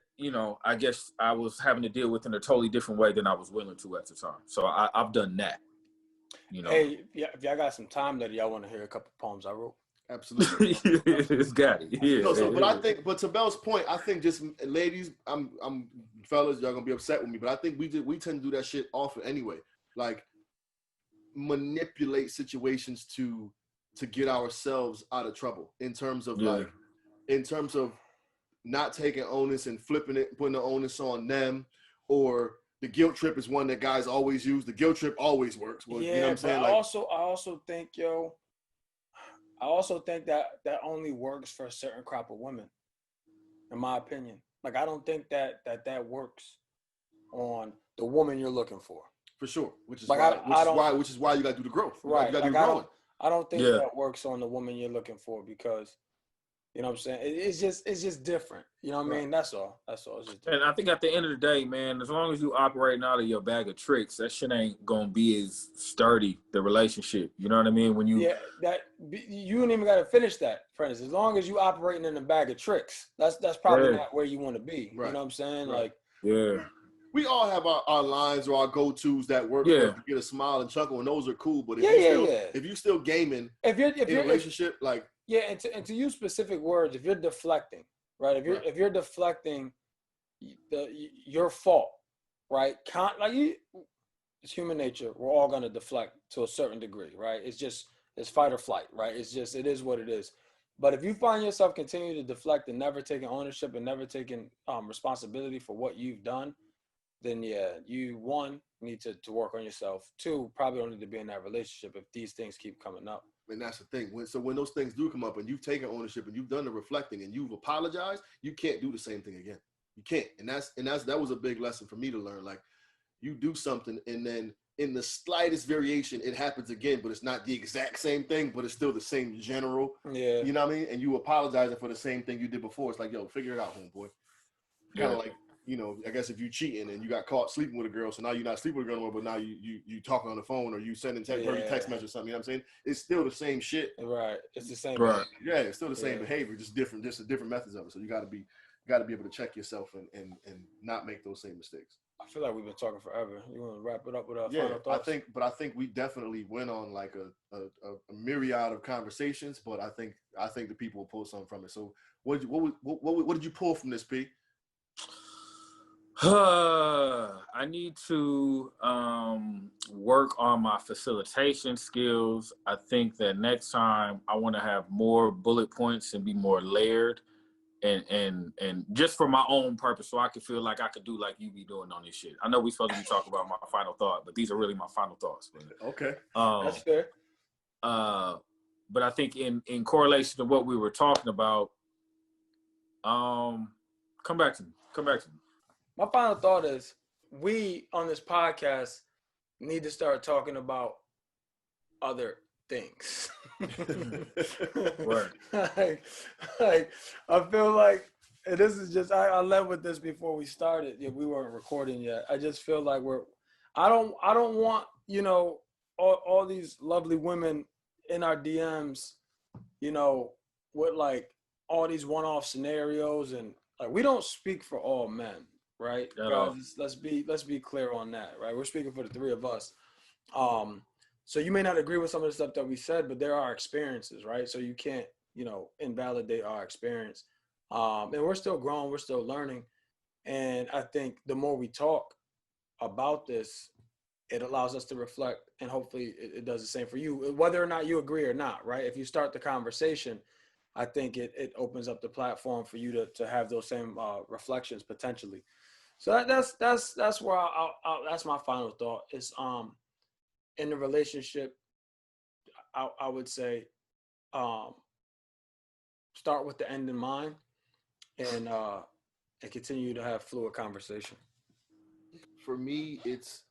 I guess I was having to deal with in a totally different way than I was willing to at the time. So I've done that, Hey, if y'all got some time that y'all want to hear a couple poems I wrote. Absolutely. It's got it. Yeah. But to Belle's point, I think just ladies, I'm fellas, y'all gonna be upset with me, but I think we tend to do that shit often anyway. Like manipulate situations to get ourselves out of trouble in terms of not taking onus and flipping it, putting the onus on them, or the guilt trip is one that guys always use. The guilt trip always works. Well, yeah, you know what I'm saying? I also think that only works for a certain crop of women, in my opinion. Like I don't think that works on the woman you're looking for. For sure, which is why you got to do the growth. Right. You got to do growing. I don't think Yeah. that works on the woman you're looking for because, you know what I'm saying? It's just different. You know what I mean? That's all. It's just different. And I think at the end of the day, man, as long as you operating out of your bag of tricks, that shit ain't gonna be as sturdy, the relationship. You know what I mean? When you You ain't even got to finish that, Prentice. As long as you operating in a bag of tricks, that's probably not where you want to be. Right. You know what I'm saying? Right. Like, we all have our lines or our go-tos that work for us to get a smile and chuckle, and those are cool. But if you're still gaming in a relationship, and to use specific words, if you're deflecting, right? If you're deflecting your fault, right? It's human nature. We're all gonna deflect to a certain degree, right? It's fight or flight, right? It is what it is. But if you find yourself continuing to deflect and never taking ownership and never taking responsibility for what you've done, then you one need to work on yourself. Two, probably don't need to be in that relationship if these things keep coming up. And that's the thing. When those things do come up and you've taken ownership and you've done the reflecting and you've apologized, you can't do the same thing again. You can't. And that was a big lesson for me to learn. Like, you do something and then in the slightest variation, it happens again, but it's not the exact same thing, but it's still the same general. Yeah. You know what I mean? And you apologizing for the same thing you did before. It's like, yo, figure it out, homeboy. Kind of like, I guess if you cheating and you got caught sleeping with a girl, so now you're not sleeping with a girl anymore, but now you talking on the phone or you sending text message or something, you know what I'm saying? It's still the same shit. Right. It's the same. Right. Yeah, it's still the same behavior, just different methods of it. So you gotta be able to check yourself and not make those same mistakes. I feel like we've been talking forever. You want to wrap it up with our final thoughts? I think we definitely went on like a myriad of conversations, but I think the people will pull something from it. So what did you pull from this, P? I need to work on my facilitation skills. I think that next time I want to have more bullet points and be more layered, and just for my own purpose, so I can feel like I could do like you be doing on this shit. I know we're supposed to be talking about my final thought, but these are really my final thoughts. Man. Okay, that's fair. But I think in correlation to what we were talking about, come back to me. My final thought is we on this podcast need to start talking about other things. Right. like I feel like, and this is just I led with this before we started. We weren't recording yet. I just feel like I don't want all these lovely women in our DMs, with like all these one-off scenarios, and like we don't speak for all men, right? Guys, let's be clear on that, right? We're speaking for the three of us. So you may not agree with some of the stuff that we said, but there are experiences, right? So you can't, invalidate our experience. And we're still growing, we're still learning. And I think the more we talk about this, it allows us to reflect, and hopefully it does the same for you, whether or not you agree or not, right? If you start the conversation, I think it opens up the platform for you to have those same reflections potentially. So that's where that's my final thought is, in the relationship, I would say, start with the end in mind, and continue to have fluid conversation. For me, it's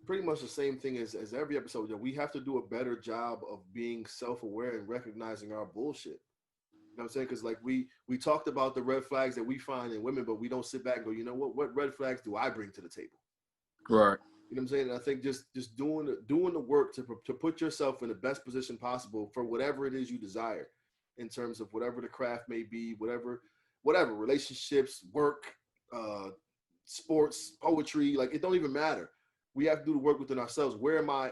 pretty much the same thing as every episode. That we have to do a better job of being self-aware and recognizing our bullshit. You know what I'm saying? Because like we talked about the red flags that we find in women, but we don't sit back and go, you know what red flags do I bring to the table? Right. You know what I'm saying? And I think just doing the work to put yourself in the best position possible for whatever it is you desire, in terms of whatever the craft may be, whatever relationships, work, sports, poetry, like it don't even matter. We have to do the work within ourselves. Where am I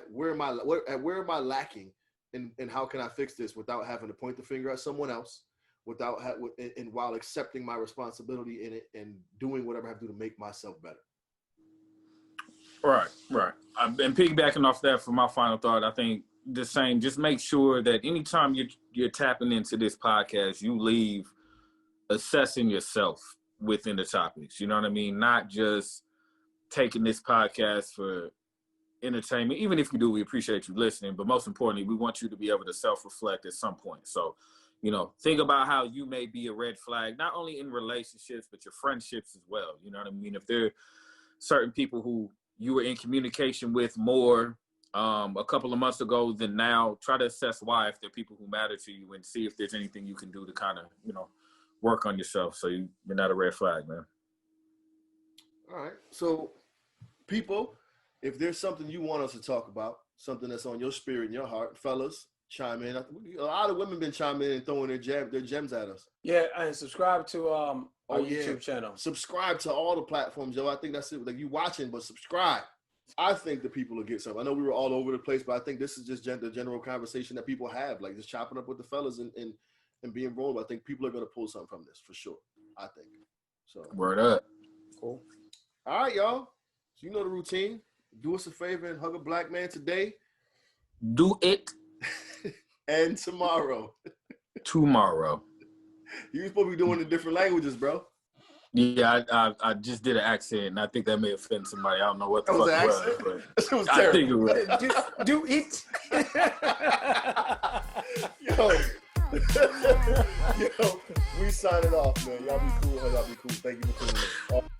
lacking, and how can I fix this without having to point the finger at someone else, and while accepting my responsibility in it and doing whatever I have to do to make myself better. Right. And piggybacking off that for my final thought, I think the same. Just make sure that anytime you're tapping into this podcast, you leave assessing yourself within the topics. You know what I mean? Not just taking this podcast for entertainment. Even if you do, we appreciate you listening. But most importantly, we want you to be able to self-reflect at some point. So, think about how you may be a red flag, not only in relationships, but your friendships as well. You know what I mean? If there are certain people who you were in communication with more a couple of months ago than now. Try to assess why, if they're people who matter to you, and see if there's anything you can do to kind of, work on yourself so you're not a red flag, man. All right. So, people, if there's something you want us to talk about, something that's on your spirit and your heart, fellas, chime in. A lot of women been chiming in and throwing their gems at us. Yeah, and subscribe to our YouTube channel. Subscribe to all the platforms, yo. I think that's it. Like, you watching, but subscribe. I think the people will get something. I know we were all over the place, but I think this is just the general conversation that people have, like just chopping up with the fellas and being vulnerable. I think people are going to pull something from this for sure. I think so. Word up. Cool. All right, y'all. So you know the routine. Do us a favor and hug a black man today. Do it. And tomorrow. Tomorrow. You supposed to be doing the different languages, bro. Yeah, I just did an accent, and I think that may offend somebody. I don't know what the That fuck was it an was. accent? It was I think terrible. it was. Do it. Yo, we signing off, man. Y'all be cool. Y'all be cool. Thank you for tuning in.